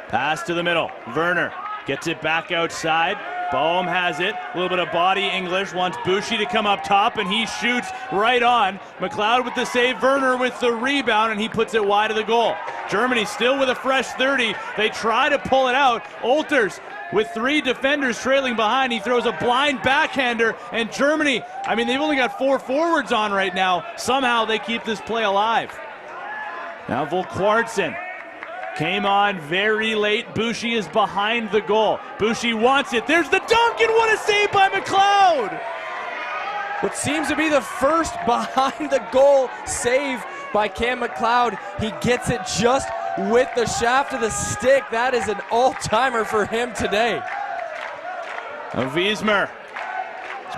Pass to the middle. Werner gets it back outside. Boehm has it. A little bit of body English. Wants Bushi to come up top, and he shoots right on. McLeod with the save. Werner with the rebound, and he puts it wide of the goal. Germany still with a fresh 30. They try to pull it out. Olters with 3 defenders trailing behind. He throws a blind backhander, and Germany, I mean, they've only got 4 forwards on right now. Somehow they keep this play alive. Now Volkwartsen came on very late. Bushi is behind the goal. Bushi wants it. There's the dunk, and what a save by McLeod! What seems to be the first behind the goal save by Cam McLeod. He gets it just with the shaft of the stick. That is an all-timer for him today. Now Wiesmer.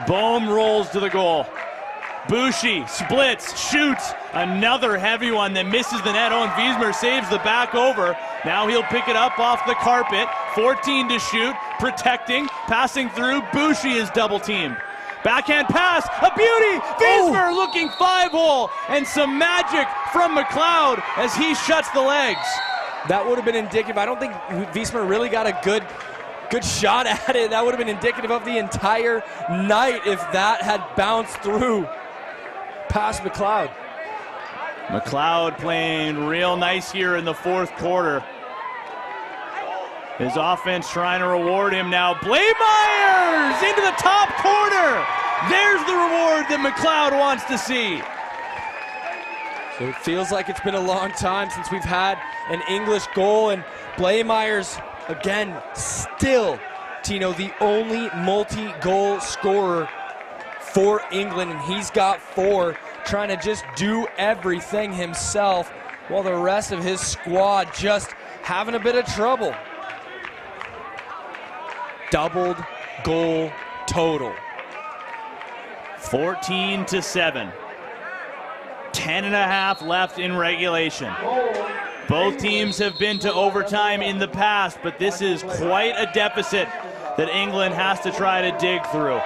Boehm rolls to the goal. Bushi splits, shoots, another heavy one that misses the net. Owen Wiesmer saves the back over. Now he'll pick it up off the carpet. 14 to shoot, protecting, passing through. Bushi is double teamed. Backhand pass, a beauty! Wiesmer looking 5-hole, and some magic from McLeod as he shuts the legs. That would have been indicative. I don't think Wiesmer really got a good shot at it. That would have been indicative of the entire night if that had bounced through past McLeod. McLeod playing real nice here in the 4th quarter. His offense trying to reward him now. Blaemeyers into the top corner. There's the reward that McLeod wants to see. So it feels like it's been a long time since we've had an English goal, and Blaemeyers, again, still, Tino, the only multi-goal scorer for England, and he's got 4, trying to just do everything himself while the rest of his squad just having a bit of trouble. Doubled goal total. 14-7. 10.5 left in regulation. Both teams have been to overtime in the past, but this is quite a deficit that England has to try to dig through.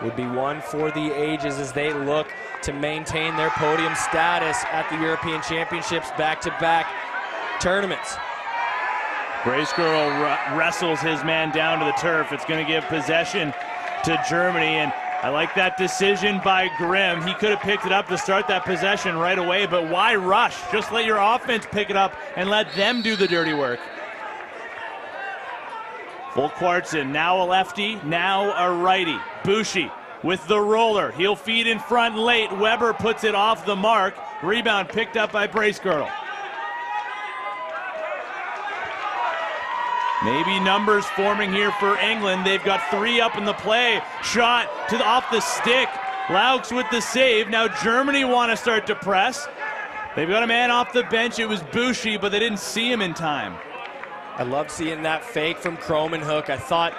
Would be one for the ages as they look to maintain their podium status at the European Championships back-to-back tournaments. Bracegirdle wrestles his man down to the turf. It's going to give possession to Germany, and I like that decision by Grimm. He could have picked it up to start that possession right away, but why rush? Just let your offense pick it up and let them do the dirty work. Volkwartsen, now a lefty, now a righty. Bushi with the roller. He'll feed in front late. Weber puts it off the mark. Rebound picked up by Bracegirdle. Maybe numbers forming here for England. They've got 3 up in the play. Shot off the stick. Laux with the save. Now Germany want to start to press. They've got a man off the bench. It was Bushi, but they didn't see him in time. I loved seeing that fake from Kromenhoek. I thought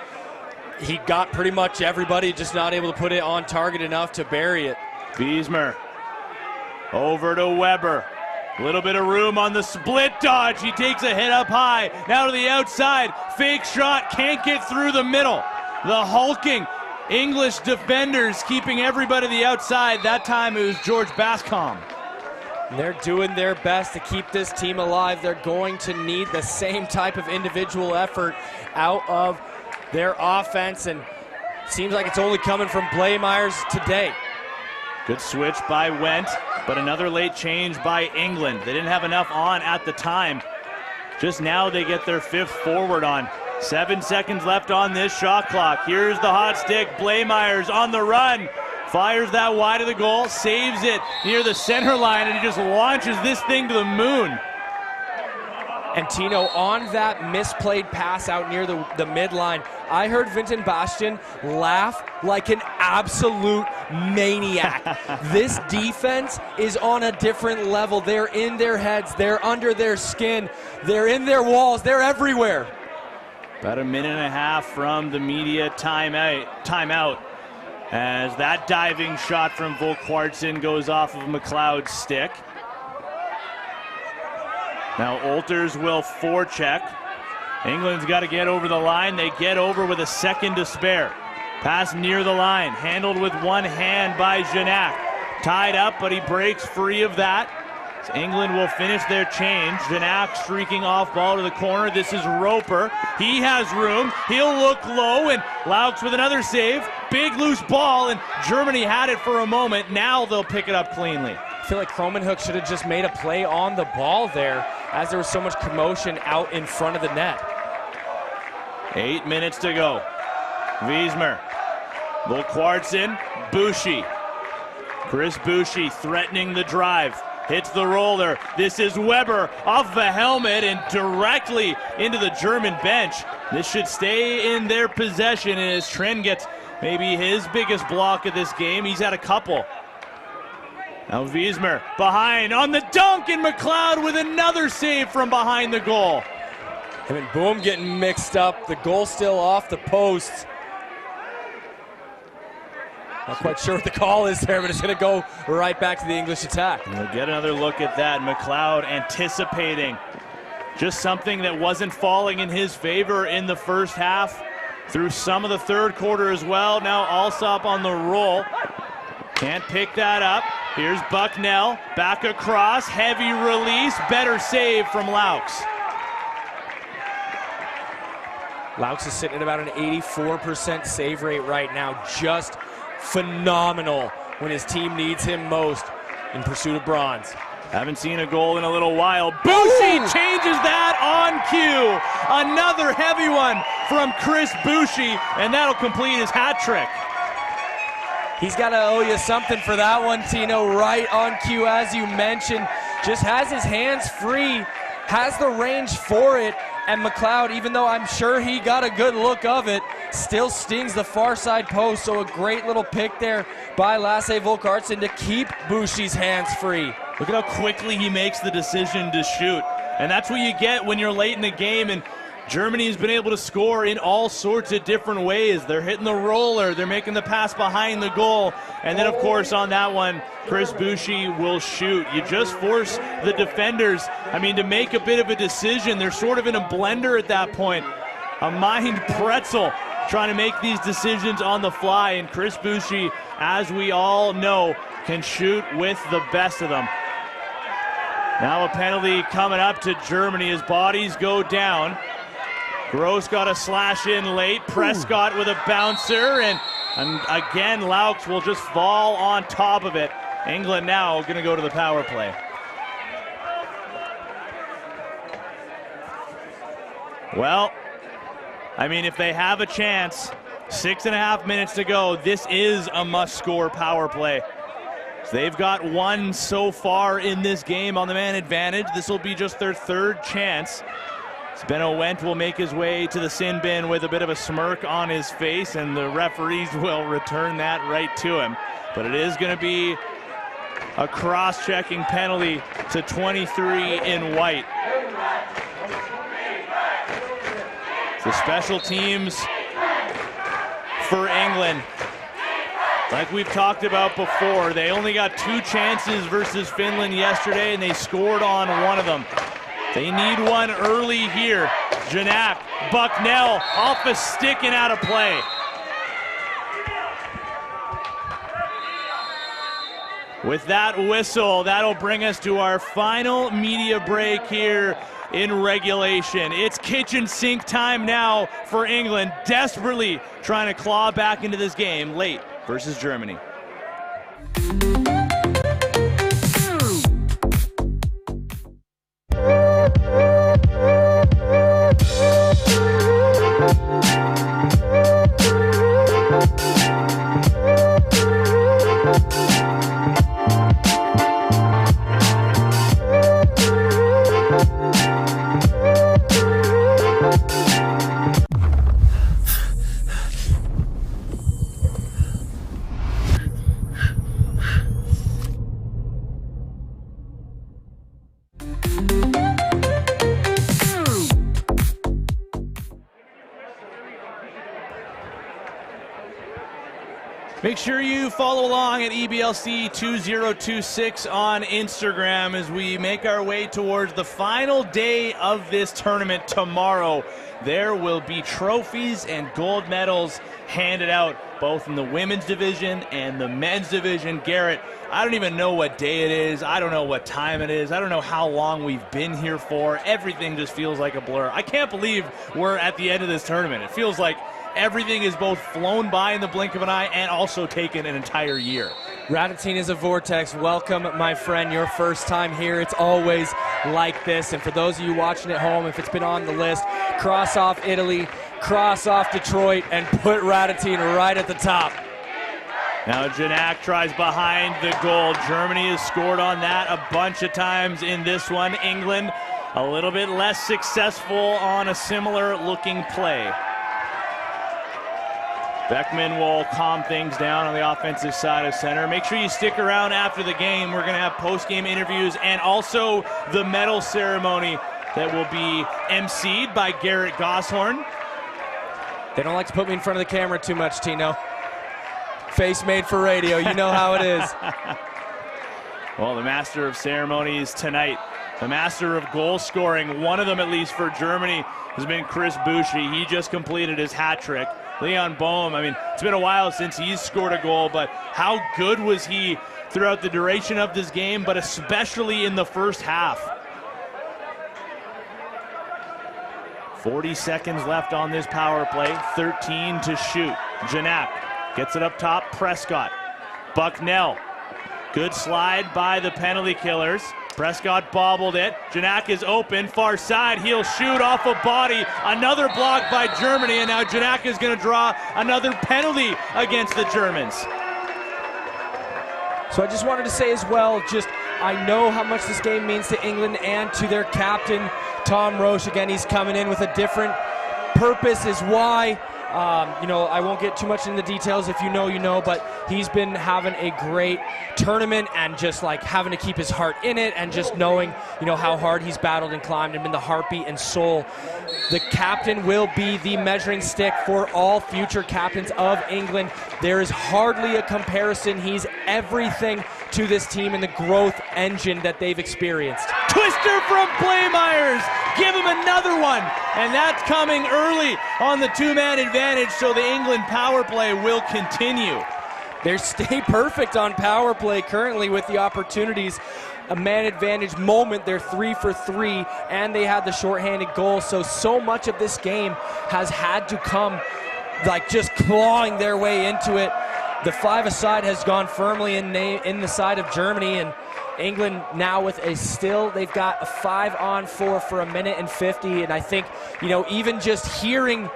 he got pretty much everybody, just not able to put it on target enough to bury it. Wiesmer over to Weber. A little bit of room on the split dodge. He takes a hit up high. Now to the outside. Fake shot. Can't get through the middle. The hulking English defenders keeping everybody to the outside. That time it was George Bascom. They're doing their best to keep this team alive. They're going to need the same type of individual effort out of their offense, and it seems like it's only coming from Blaemeyers today. Good switch by Wendt, but another late change by England. They didn't have enough on at the time. Just now they get their 5th forward on. 7 seconds left on this shot clock. Here's the hot stick. Blaemeyers on the run. Fires that wide of the goal, saves it near the center line, and he just launches this thing to the moon. And Tino, on that misplayed pass out near the midline, I heard Vincent Bastian laugh like an absolute maniac. This defense is on a different level. They're in their heads, they're under their skin, they're in their walls, they're everywhere. About a minute and a half from the media timeout. As that diving shot from Volkwartsen goes off of McLeod's stick. Now Olters will forecheck. England's got to get over the line. They get over with a second to spare. Pass near the line, handled with one hand by Janak. Tied up, but he breaks free of that. So England will finish their change. Janak streaking off ball to the corner. This is Roper. He has room. He'll look low, and Laux with another save. Big loose ball, and Germany had it for a moment. Now they'll pick it up cleanly. I feel like Kromenhoek should have just made a play on the ball there, as there was so much commotion out in front of the net. 8 minutes to go. Wiesmer. Volkwartsen. Bushi. Chris Bushi threatening the drive. Hits the roller. This is Weber off the helmet and directly into the German bench. This should stay in their possession as Trent gets maybe his biggest block of this game. He's had a couple. Now Wiesmer behind on the dunk, and McLeod with another save from behind the goal. Him and Boom getting mixed up. The goal still off the post. Not quite sure what the call is there, but it's going to go right back to the English attack. We'll get another look at that. McLeod anticipating just something that wasn't falling in his favor in the first half through some of the third quarter as well. Now Alsop on the roll. Can't pick that up. Here's Bucknell. Back across. Heavy release. Better save from Laux. Laux is sitting at about an 84% save rate right now. Just phenomenal when his team needs him most in pursuit of bronze. Haven't seen a goal in a little while. Bushi changes that on cue. Another heavy one from Chris Bushi, and that'll complete his hat trick. He's got to owe you something for that one, Tino. Right on cue, as you mentioned. Just has his hands free, has the range for it, and McLeod, even though I'm sure he got a good look of it, still stings the far side post. So a great little pick there by Lasse Volkwartsen to keep Bushi's hands free. Look at how quickly he makes the decision to shoot. And that's what you get when you're late in the game, and Germany's been able to score in all sorts of different ways. They're hitting the roller, they're making the pass behind the goal, and then of course on that one, Chris Bushi will shoot. You just force the defenders, to make a bit of a decision. They're sort of in a blender at that point. A mind pretzel trying to make these decisions on the fly, and Chris Bushi, as we all know, can shoot with the best of them. Now a penalty coming up to Germany as bodies go down. Gross got a slash in late. Prescott with a bouncer, and again Laux will just fall on top of it. England now going to go to the power play. Well, if they have a chance, 6.5 minutes to go, this is a must-score power play. So they've got one so far in this game on the man advantage. This will be just their third chance. Benno Wendt will make his way to the sin bin with a bit of a smirk on his face, and the referees will return that right to him. But it is going to be a cross-checking penalty to 23 in white. The special teams for England, like we've talked about before, they only got 2 chances versus Finland yesterday, and they scored on one of them. They need one early here. Janak, Bucknell off a stick and out of play. With that whistle, that'll bring us to our final media break here in regulation. It's kitchen sink time now for England, desperately trying to claw back into this game late versus Germany. Make sure you follow along at EBLC 2026 on Instagram as we make our way towards the final day of this tournament tomorrow. There will be trophies and gold medals handed out both in the women's division and the men's division. Garrett, I don't even know what day it is. I don't know what time it is. I don't know how long we've been here for. Everything just feels like a blur. I can't believe we're at the end of this tournament. It feels like everything is both flown by in the blink of an eye and also taken an entire year. Radotín is a vortex. Welcome, my friend, your first time here. It's always like this. And for those of you watching at home, if it's been on the list, cross off Italy, cross off Detroit, and put Radotín right at the top. Now Janak tries behind the goal. Germany has scored on that a bunch of times in this one. England a little bit less successful on a similar looking play. Beckman will calm things down on the offensive side of center. Make sure you stick around after the game. We're going to have post-game interviews and also the medal ceremony that will be emceed by Garrett Gosshorn. They don't like to put me in front of the camera too much, Tino. Face made for radio. You know how it is. Well, the master of ceremonies tonight, the master of goal scoring, one of them at least for Germany, has been Chris Bushi. He just completed his hat trick. Leon Boehm, I mean, it's been a while since he's scored a goal, but how good was he throughout the duration of this game, but especially in the first half? 40 seconds left on this power play, 13 to shoot. Janak gets it up top, Prescott. Bucknell, good slide by the penalty killers. Prescott bobbled it. Janak is open, far side. He'll shoot off a body. Another block by Germany, and now Janak is going to draw another penalty against the Germans. So I just wanted to say as well, I know how much this game means to England and to their captain, Tom Roche. Again, he's coming in with a different purpose is why. I won't get too much into the details. If you know, you know, but he's been having a great tournament and just like having to keep his heart in it and just knowing, how hard he's battled and climbed and been the heartbeat and soul. The captain will be the measuring stick for all future captains of England. There is hardly a comparison. He's everything to this team and the growth engine that they've experienced. Twister from Blaymeyers. Give him another one. And that's coming early on the two-man advantage, so the England power play will continue. They stay perfect on power play currently with the opportunities. A man advantage moment, they're 3 for 3, and they had the shorthanded goal. So much of this game has had to come like just clawing their way into it. The five-a-side has gone firmly in the side of Germany, and England now with they've got a 5-on-4 for 1:50, and I think, even just hearing,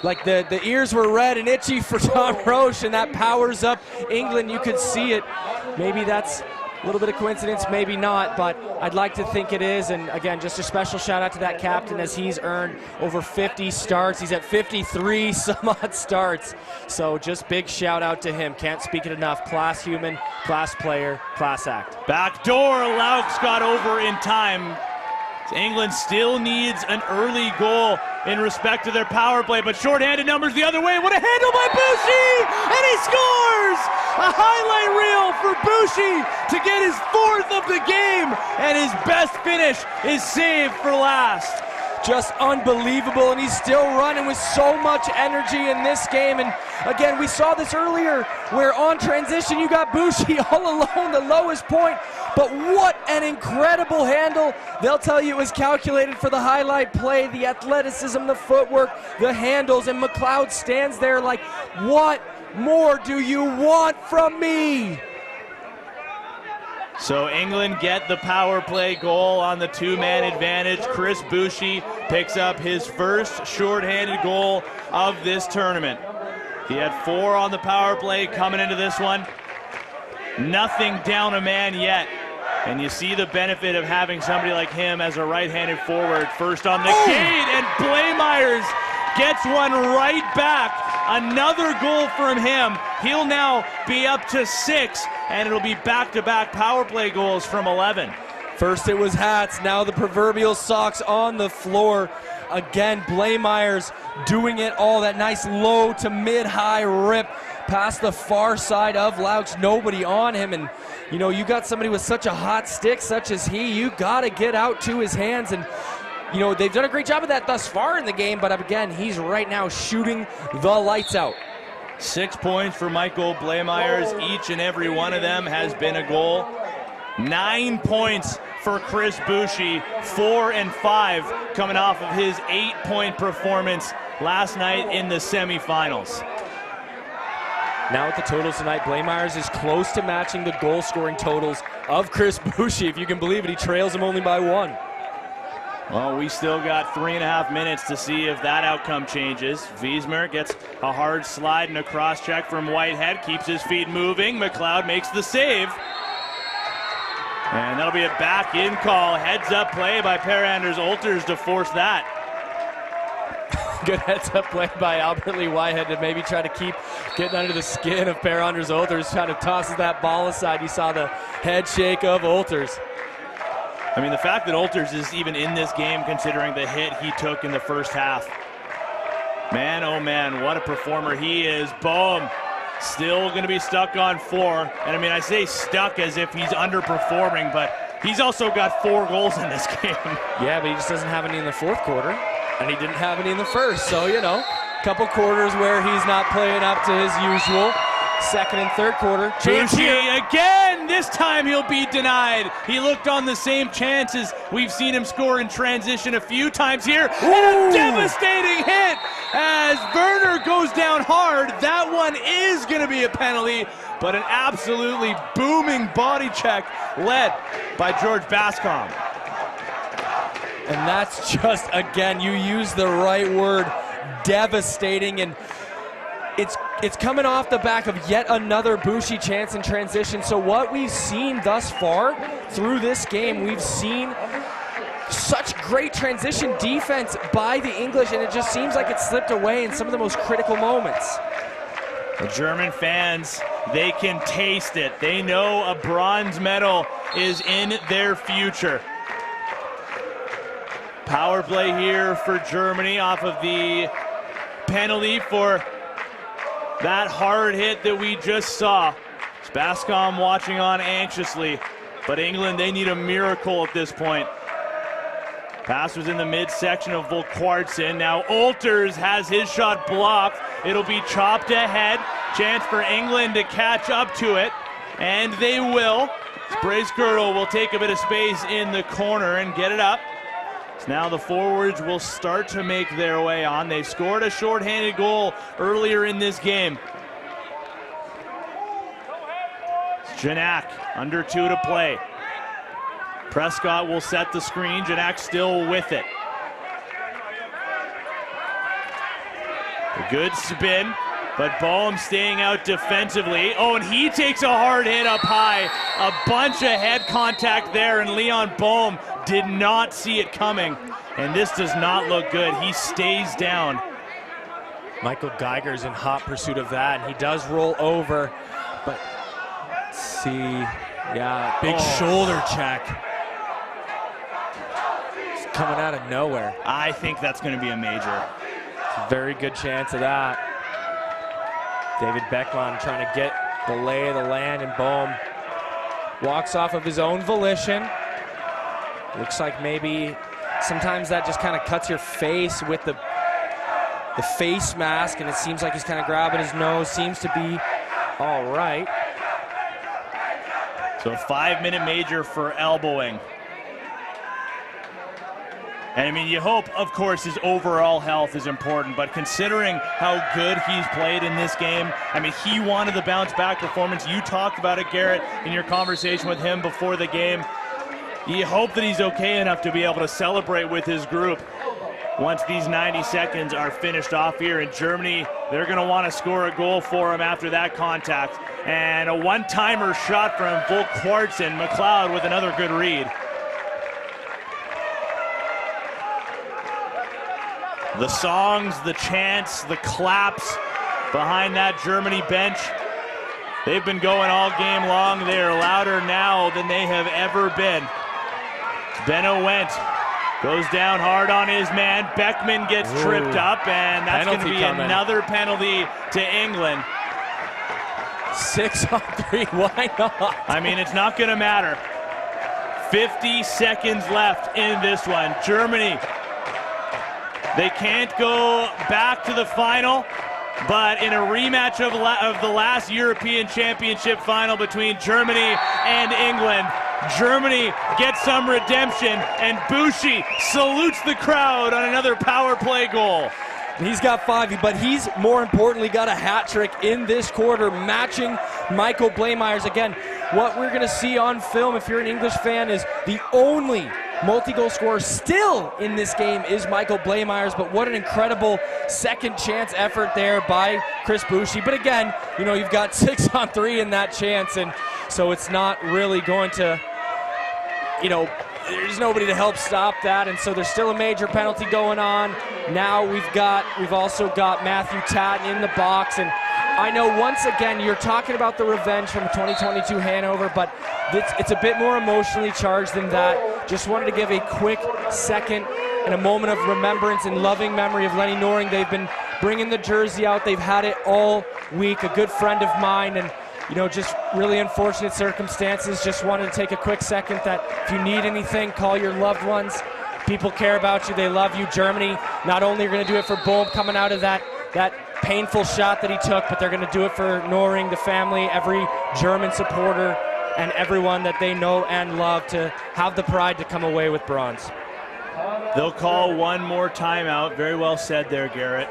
like the ears were red and itchy for Tom Roche, and that powers up England. You could see it. Maybe that's a little bit of coincidence, maybe not, but I'd like to think it is. And again, just a special shout out to that captain as he's earned over 50 starts. He's at 53 some odd starts. So just big shout out to him. Can't speak it enough. Class human, class player, class act. Backdoor, Laux got over in time. England still needs an early goal in respect to their power play, but shorthanded numbers the other way. What a handle by Bushi! And he scores! A highlight reel for Bushi to get his 4th of the game, and his best finish is saved for last. Just unbelievable, and he's still running with so much energy in this game. And again, we saw this earlier where on transition you got Bushi all alone, the lowest point, but what an incredible handle. They'll tell you it was calculated for the highlight play, the athleticism, the footwork, the handles, and McLeod stands there like, what more do you want from me? So England get the power play goal on the two-man advantage. Chris Bushi picks up his first shorthanded goal of this tournament. He had 4 on the power play coming into this one. Nothing down a man yet. And you see the benefit of having somebody like him as a right-handed forward. First on the gate, and Blaymeyers gets one right back. Another goal from him. He'll now be up to 6, and it'll be back-to-back power play goals from 11. First it was hats, now the proverbial socks on the floor. Again, Blaymeyers doing it all, that nice low to mid-high rip. past the far side of Laux, nobody on him, and you know, you got somebody with such a hot stick such as he, you gotta get out to his hands, and you know, they've done a great job of that thus far in the game, but again, he's right now shooting the lights out. 6 points for Michael Blameyers. Each and every one of them has been a goal. 9 points for Chris Boucher, 4 and 5 coming off of his 8-point performance last night in the semifinals. Now with the totals tonight, Blameyers is close to matching the goal-scoring totals of Chris Boucher. If you can believe it, he trails him only by 1. Well, we still got 3.5 minutes to see if that outcome changes. Wiesmer gets a hard slide and a cross-check from Whitehead, keeps his feet moving. McLeod makes the save. And that'll be a back-in call. Heads-up play by Per-Anders Olters to force that. Good heads-up play by Albert Lee Whitehead to maybe try to keep getting under the skin of Per-Anders Olters. Kind of tosses that ball aside. You saw the head shake of Olters. I mean, the fact that Olters is even in this game, considering the hit he took in the first half. Man, oh man, what a performer he is. Boom. Still going to be stuck on 4. And I mean, I say stuck as if he's underperforming, but he's also got 4 goals in this game. Yeah, but he just doesn't have any in the fourth quarter, and he didn't have any in the first. So, you know, a couple quarters where he's not playing up to his usual. Second and third quarter. Boucher again. This time he'll be denied. He looked on the same chances. We've seen him score in transition a few times here. Ooh. And a devastating hit as Werner goes down hard. That one is going to be a penalty, but an absolutely booming body check led by George Bascom. And that's just, again, you use the right word, devastating, and it's coming off the back of yet another Boucher chance in transition. So what we've seen thus far through this game, we've seen such great transition defense by the English, and it just seems like it slipped away in some of the most critical moments. The German fans, they can taste it. They know a bronze medal is in their future. Power play here for Germany off of the penalty for that hard hit that we just saw. It's Bascom watching on anxiously, but England, they need a miracle at this point. Pass was in the midsection of Volkwartsen. Now Olters has his shot blocked. It'll be chopped ahead. Chance for England to catch up to it, and they will. Bracegirdle will take a bit of space in the corner and get it up. So now the forwards will start to make their way on. They scored a shorthanded goal earlier in this game. Janak, under 2 to play. Prescott will set the screen. Janak still with it. A good spin, but Boehm staying out defensively. Oh, and he takes a hard hit up high. A bunch of head contact there, and Leon Boehm did not see it coming, and this does not look good. He stays down. Michael Geiger's in hot pursuit of that, and he does roll over, but let's see, yeah, big shoulder check. It's coming out of nowhere. I think that's going to be a major. Very good chance of that. David Beckman trying to get the lay of the land, and Boehm walks off of his own volition. Looks like maybe sometimes that just kind of cuts your face with the face mask, and it seems like he's kind of grabbing his nose. Seems to be all right. So a 5-minute major for elbowing. And I mean, you hope, of course, his overall health is important, but considering how good he's played in this game, I mean, he wanted the bounce-back performance. You talked about it, Garrett, in your conversation with him before the game. You hope that he's okay enough to be able to celebrate with his group once these 90 seconds are finished off here. In Germany, they're going to want to score a goal for him after that contact. And a one-timer shot from Volkwartsen. McLeod with another good read. The songs, the chants, the claps behind that Germany bench, they've been going all game long. They are louder now than they have ever been. Benno Wendt goes down hard on his man. Beckman gets tripped up, and that's going to be another penalty to England. 6-on-3, why not? I mean, it's not going to matter. 50 seconds left in this one. Germany, they can't go back to the final, but in a rematch of the last European Championship final between Germany and England, Germany gets some redemption, and Bushi salutes the crowd on another power play goal. He's got 5, but he's more importantly got a hat trick in this quarter, matching Michael Blameyer's. Again, what we're going to see on film, if you're an English fan, is the only multi-goal scorer still in this game is Michael Blameyer's, but what an incredible second chance effort there by Chris Bushi. But again, you know, you've got 6-on-3 in that chance, and so it's not really going to, you know, there's nobody to help stop that, and so there's still a major penalty going on. Now we've also got Matthew Tatton in the box, and I know once again you're talking about the revenge from 2022 Hanover, but it's a bit more emotionally charged than that. Just wanted to give a quick second and a moment of remembrance and loving memory of Lenny Noring. They've been bringing the jersey out. They've had it all week. A good friend of mine, and you know, just really unfortunate circumstances. Just wanted to take a quick second that if you need anything, call your loved ones. People care about you. They love you. Germany not only are going to do it for Bohm coming out of that painful shot that he took, but they're going to do it for Noring, the family, every German supporter, and everyone that they know and love to have the pride to come away with bronze. They'll call one more timeout. Very well said there, Garrett.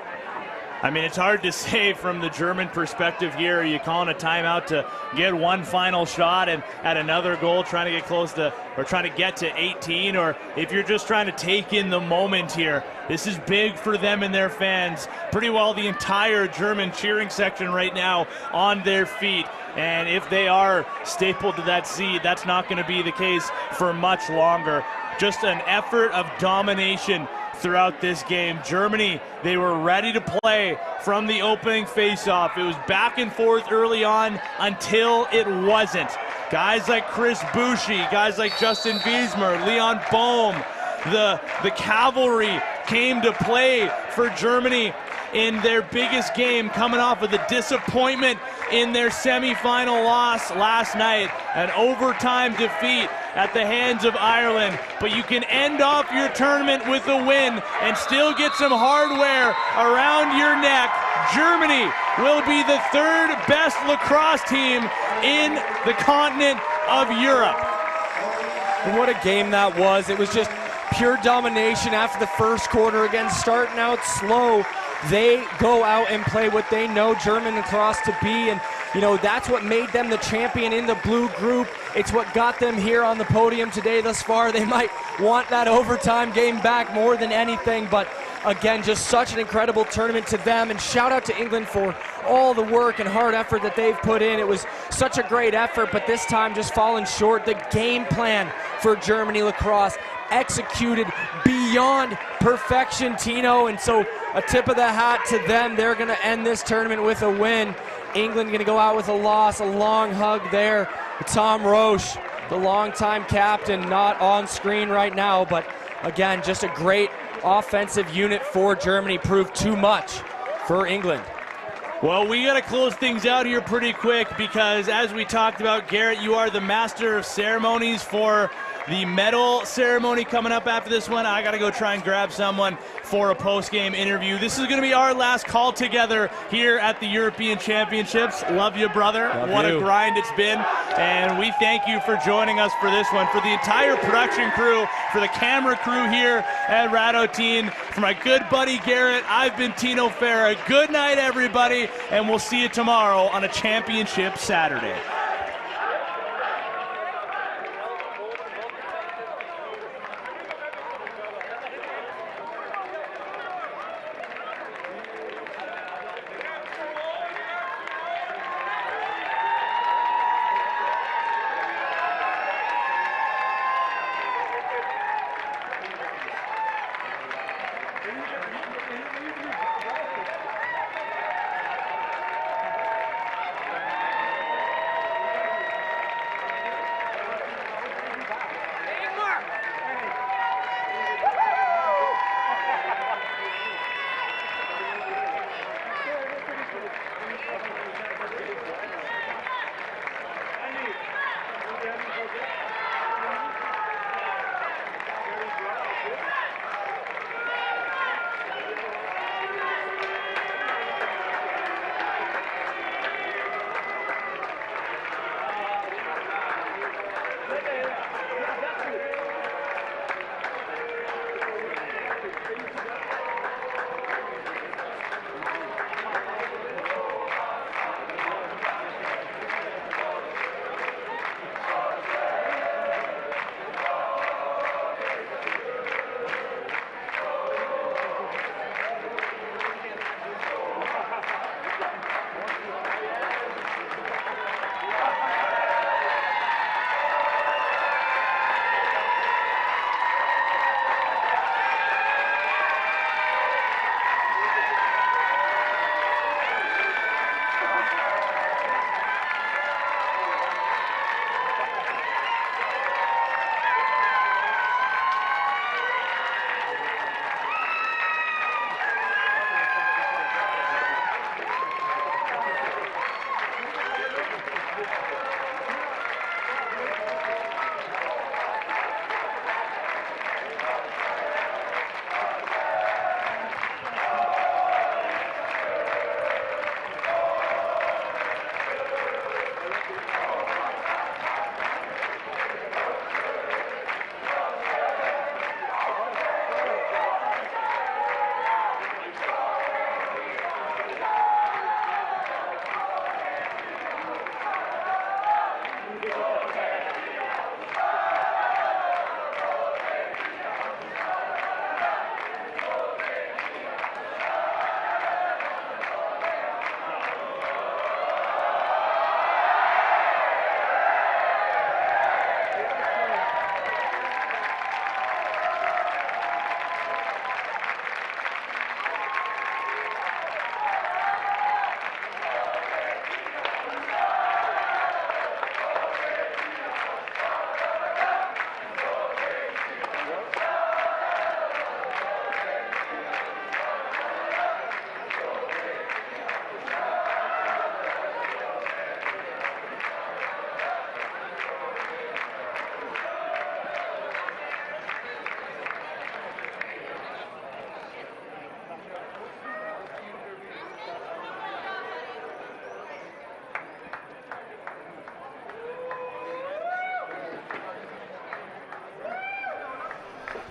I mean, it's hard to say from the German perspective here. Are you calling a timeout to get one final shot and at another goal, trying to get close to, or trying to get to 18, or if you're just trying to take in the moment here? This is big for them and their fans. Pretty well the entire German cheering section right now on their feet. And if they are stapled to that seat, that's not going to be the case for much longer. Just an effort of domination throughout this game. Germany, they were ready to play from the opening faceoff. It was back and forth early on until it wasn't. Guys like Chris Bushi, guys like Justin Wiesmer, Leon Bohm, the cavalry came to play for Germany in their biggest game, coming off of the disappointment in their semifinal loss last night, an overtime defeat at the hands of Ireland. But you can end off your tournament with a win and still get some hardware around your neck. Germany will be the third best lacrosse team in the continent of Europe. And what a game that was. It was just pure domination after the first quarter. Again, starting out slow, they go out and play what they know German lacrosse to be, and you know, that's what made them the champion in the blue group. It's what got them here on the podium today thus far. They might want that overtime game back more than anything, but again, just such an incredible tournament to them, and shout out to England for all the work and hard effort that they've put in. It was such a great effort, but this time just falling short. The game plan for Germany lacrosse executed beyond perfection, Tino, and so a tip of the hat to them. They're going to end this tournament with a win. England going to go out with a loss. A long hug there. Tom Roche, the longtime captain, not on screen right now, but again, just a great offensive unit for Germany. Proved too much for England. Well, we got to close things out here pretty quick because, as we talked about, Garrett, you are the master of ceremonies for the medal ceremony coming up after this one. I got to go try and grab someone for a post-game interview. This is going to be our last call together here at the European Championships. Love you, brother. What a grind it's been. And we thank you for joining us for this one. For the entire production crew, for the camera crew here at Radotín, for my good buddy Garrett, I've been Tino Farah. Good night, everybody, and we'll see you tomorrow on a Championship Saturday.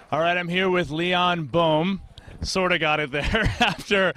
All right, I'm here with Leon Bohm. Sort of got it there after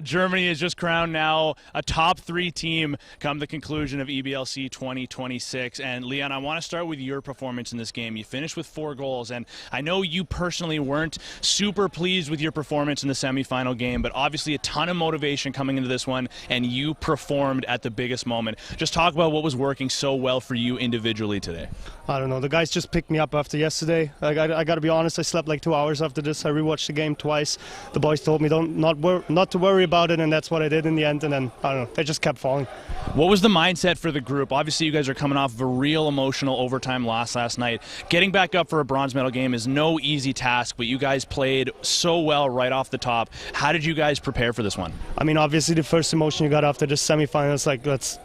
Germany is just crowned now a top 3 team come the conclusion of EBLC 2026. And Leon, I want to start with your performance in this game. You finished with 4 goals, and I know you personally weren't super pleased with your performance in the semifinal game, but obviously a ton of motivation coming into this one, and you performed at the biggest moment. Just talk about what was working so well for you individually today. I don't know. The guys just picked me up after yesterday. I got to be honest, I slept like 2 hours after this. I rewatched the game twice. The boys told me not to worry about it, and that's what I did in the end. And then, I don't know, they just kept falling. What was the mindset for the group? Obviously, you guys are coming off of a real emotional overtime loss last night. Getting back up for a bronze medal game is no easy task, but you guys played so well right off the top. How did you guys prepare for this one? I mean, obviously, the first emotion you got after the semifinals, like, let's,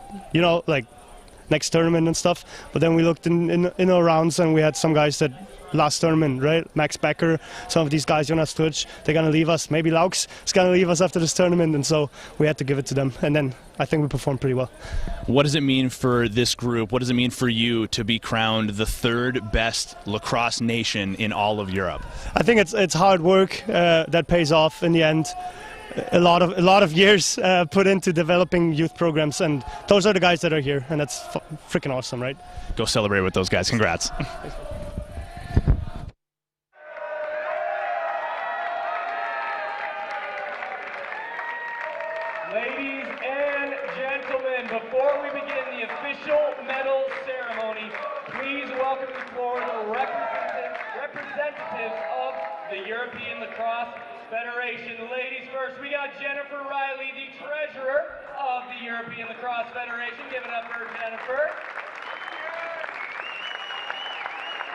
like, next tournament and stuff. But then we looked in our rounds, and we had some guys that last tournament, right? Max Becker, some of these guys, Jonas Tuch, they're going to leave us. Maybe Laux is going to leave us after this tournament, and so we had to give it to them. And then I think we performed pretty well. What does it mean for this group? What does it mean for you to be crowned the 3rd best lacrosse nation in all of Europe? I think it's hard work that pays off in the end. A lot of years put into developing youth programs, and those are the guys that are here, and that's freaking awesome, right? Go celebrate with those guys. Congrats. Ladies and gentlemen, before we begin the official medal ceremony, please welcome to the floor the representatives of the European Lacrosse Federation. Ladies first, we got Jennifer Riley, the treasurer of the European Lacrosse Federation. Give it up for Jennifer.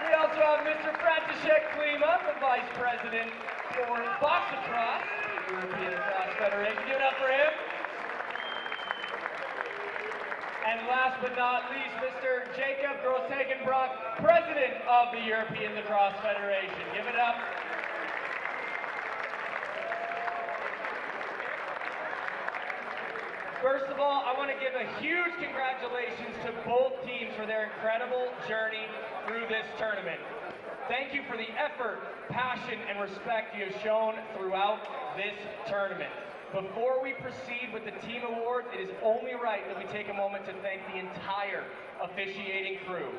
We also have Mr. František Klima, the vice president for box lacrosse, the European Lacrosse Federation. Give it up for him. And last but not least, Mr. Jacob Grosshagenbrock, president of the European Lacrosse Federation. Give it up. First of all, I want to give a huge congratulations to both teams for their incredible journey through this tournament. Thank you for the effort, passion, and respect you have shown throughout this tournament. Before we proceed with the team awards, it is only right that we take a moment to thank the entire officiating crew.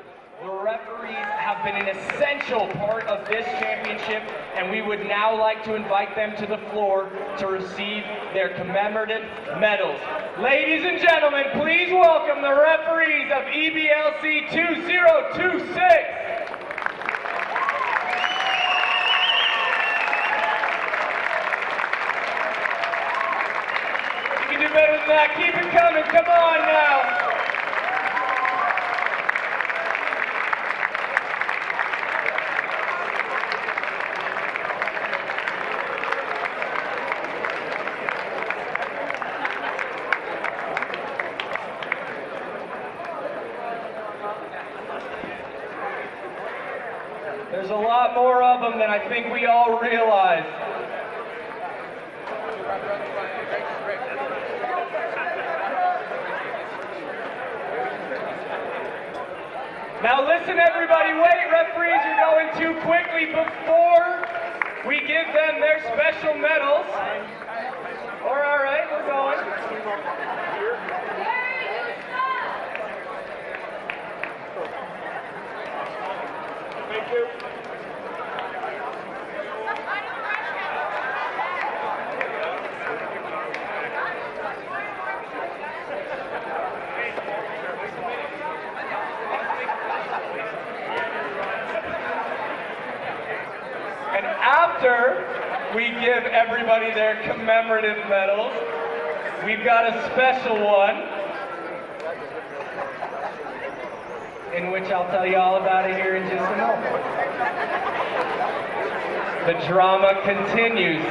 The referees have been an essential part of this championship, and we would now like to invite them to the floor to receive their commemorative medals. Ladies and gentlemen, please welcome the referees of EBLC 2026. You can do better than that. Keep it coming. Come on now. There's a lot more of them than I think we all realize. Now listen everybody, wait, referees are going too quickly before we give them their special medals. Or all right, we're going. Thank you. And after we give everybody their commemorative medals, we've got a special one in which I'll tell you all about it here in just a moment. The drama continues.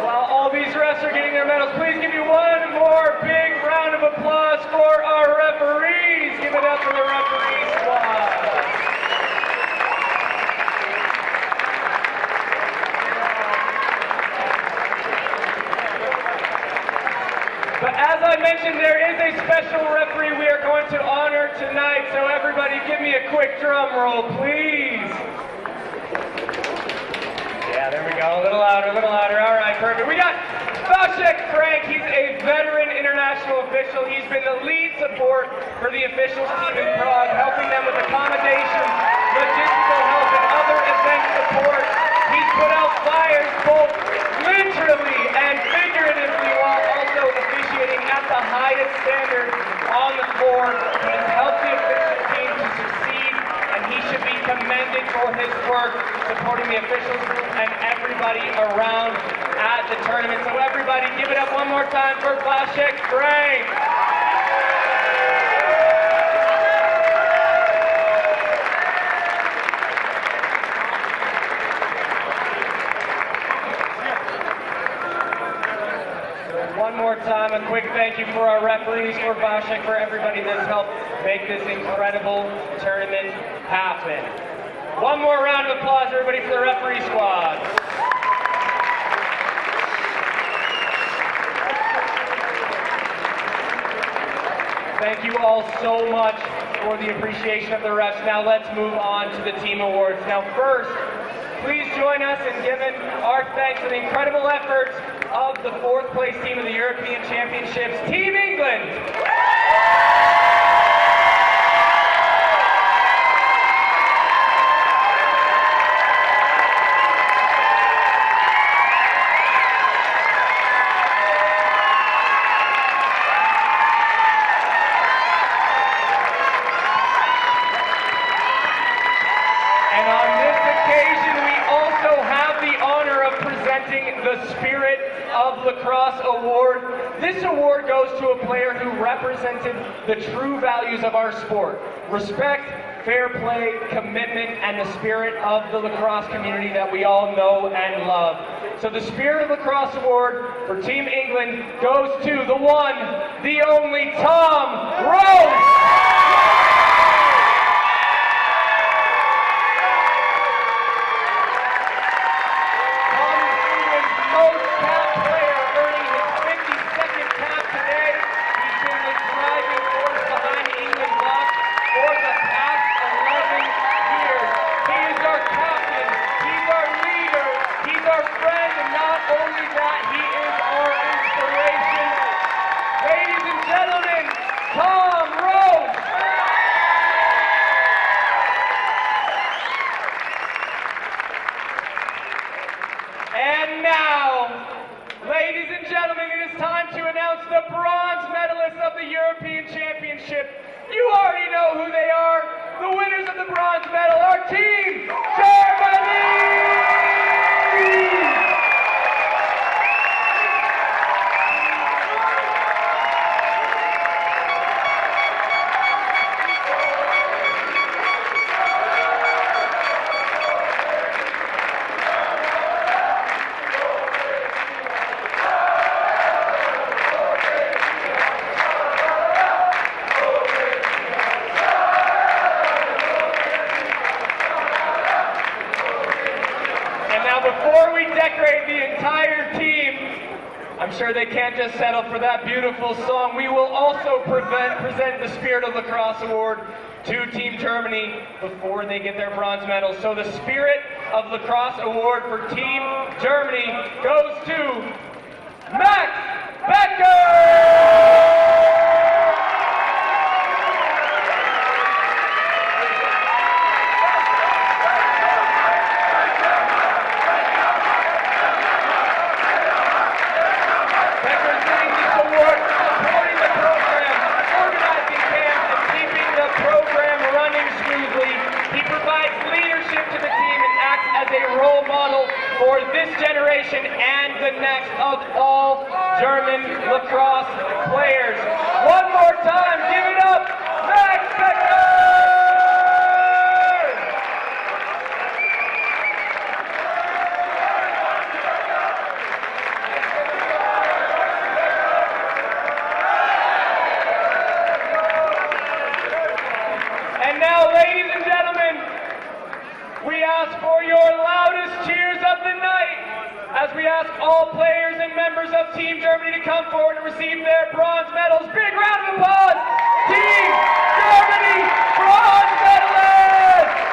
While all these refs are getting their medals. Please give me one more big round of applause for our referees. Give it up for the referee squad. But as I mentioned, there is a special referee we are going to honor tonight, so everybody give me a quick drum roll, please. Yeah, there we go. A little louder, a little louder. All right, perfect. We got Vashek Frank. He's a veteran international official. He's been the lead support for the officials team in Prague, helping them with accommodations, logistical help, and other event support. He's put out fires both literally and figuratively while also officiating at the highest standard on the floor. He has helped the official team to succeed, and he should be commended for his work supporting the officials and everybody around at the tournament. So everybody give it up one more time for Vashek Frank. One more time, a quick thank you for our referees, for Vashek, for everybody that's helped make this incredible tournament happen. One more round of applause, everybody, for the referee squad. Thank you all so much for the appreciation of the refs. Now let's move on to the team awards. Now first, please join us in giving our thanks to the incredible efforts of the 4th place team of the European Championships, Team England. And on this occasion, we also have the honor of presenting the Spirit of Lacrosse Award. This award goes to a player who represented the true values of our sport: respect, fair play, commitment, and the spirit of the lacrosse community that we all know and love. So the Spirit of Lacrosse Award for Team England goes to the one, the only Tom Rose. And now, ladies and gentlemen, it is time to announce the bronze medalists of the European Championship. You already know who they are. The winners of the bronze medal are Team Germany! Before we decorate the entire team, I'm sure they can't just settle for that beautiful song. We will also present the Spirit of Lacrosse Award to Team Germany before they get their bronze medals. So the Spirit of Lacrosse Award for Team Germany goes to Max Becker! For this generation and the next of all German lacrosse players. One more time, give it up, Max Becker! Team Germany to come forward and receive their bronze medals. Big round of applause! Team Germany, bronze medalists!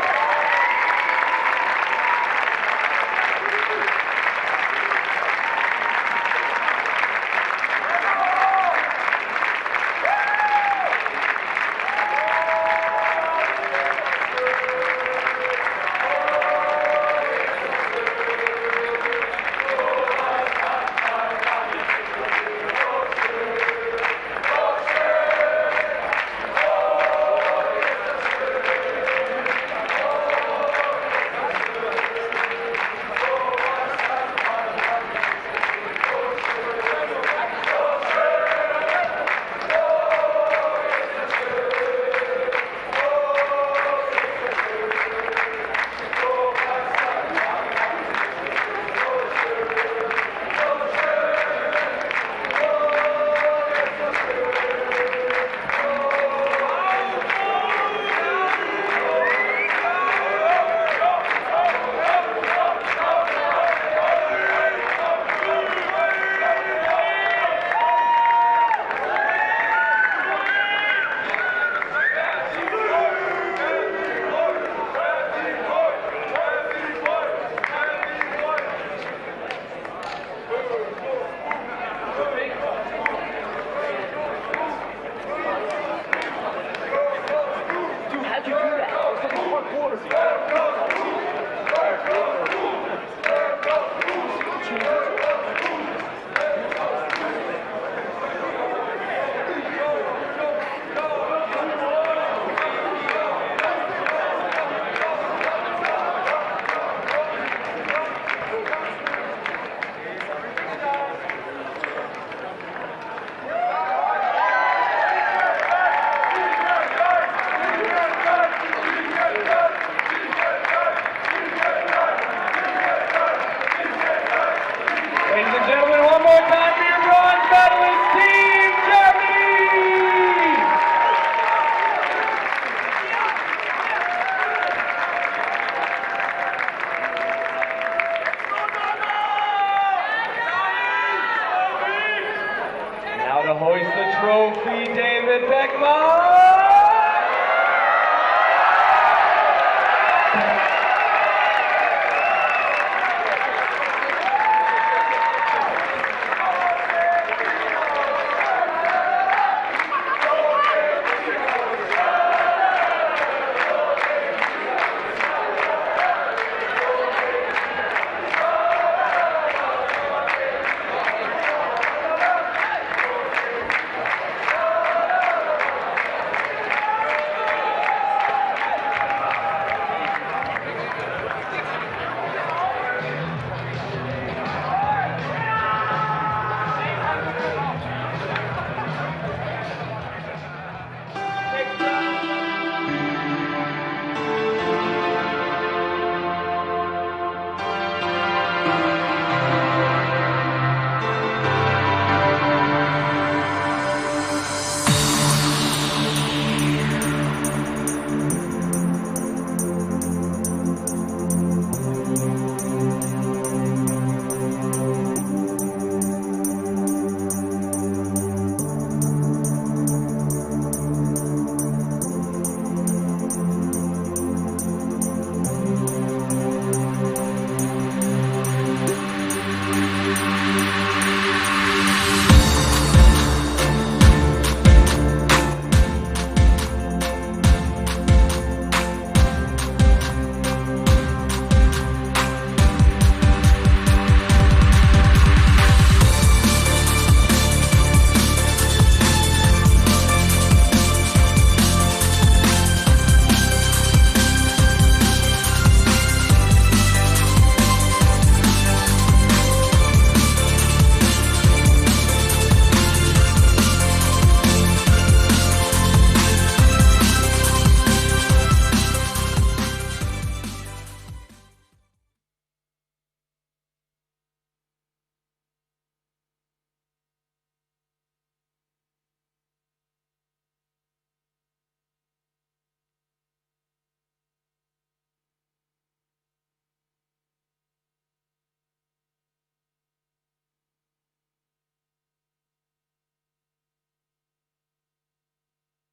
To hoist the trophy, David Beckman!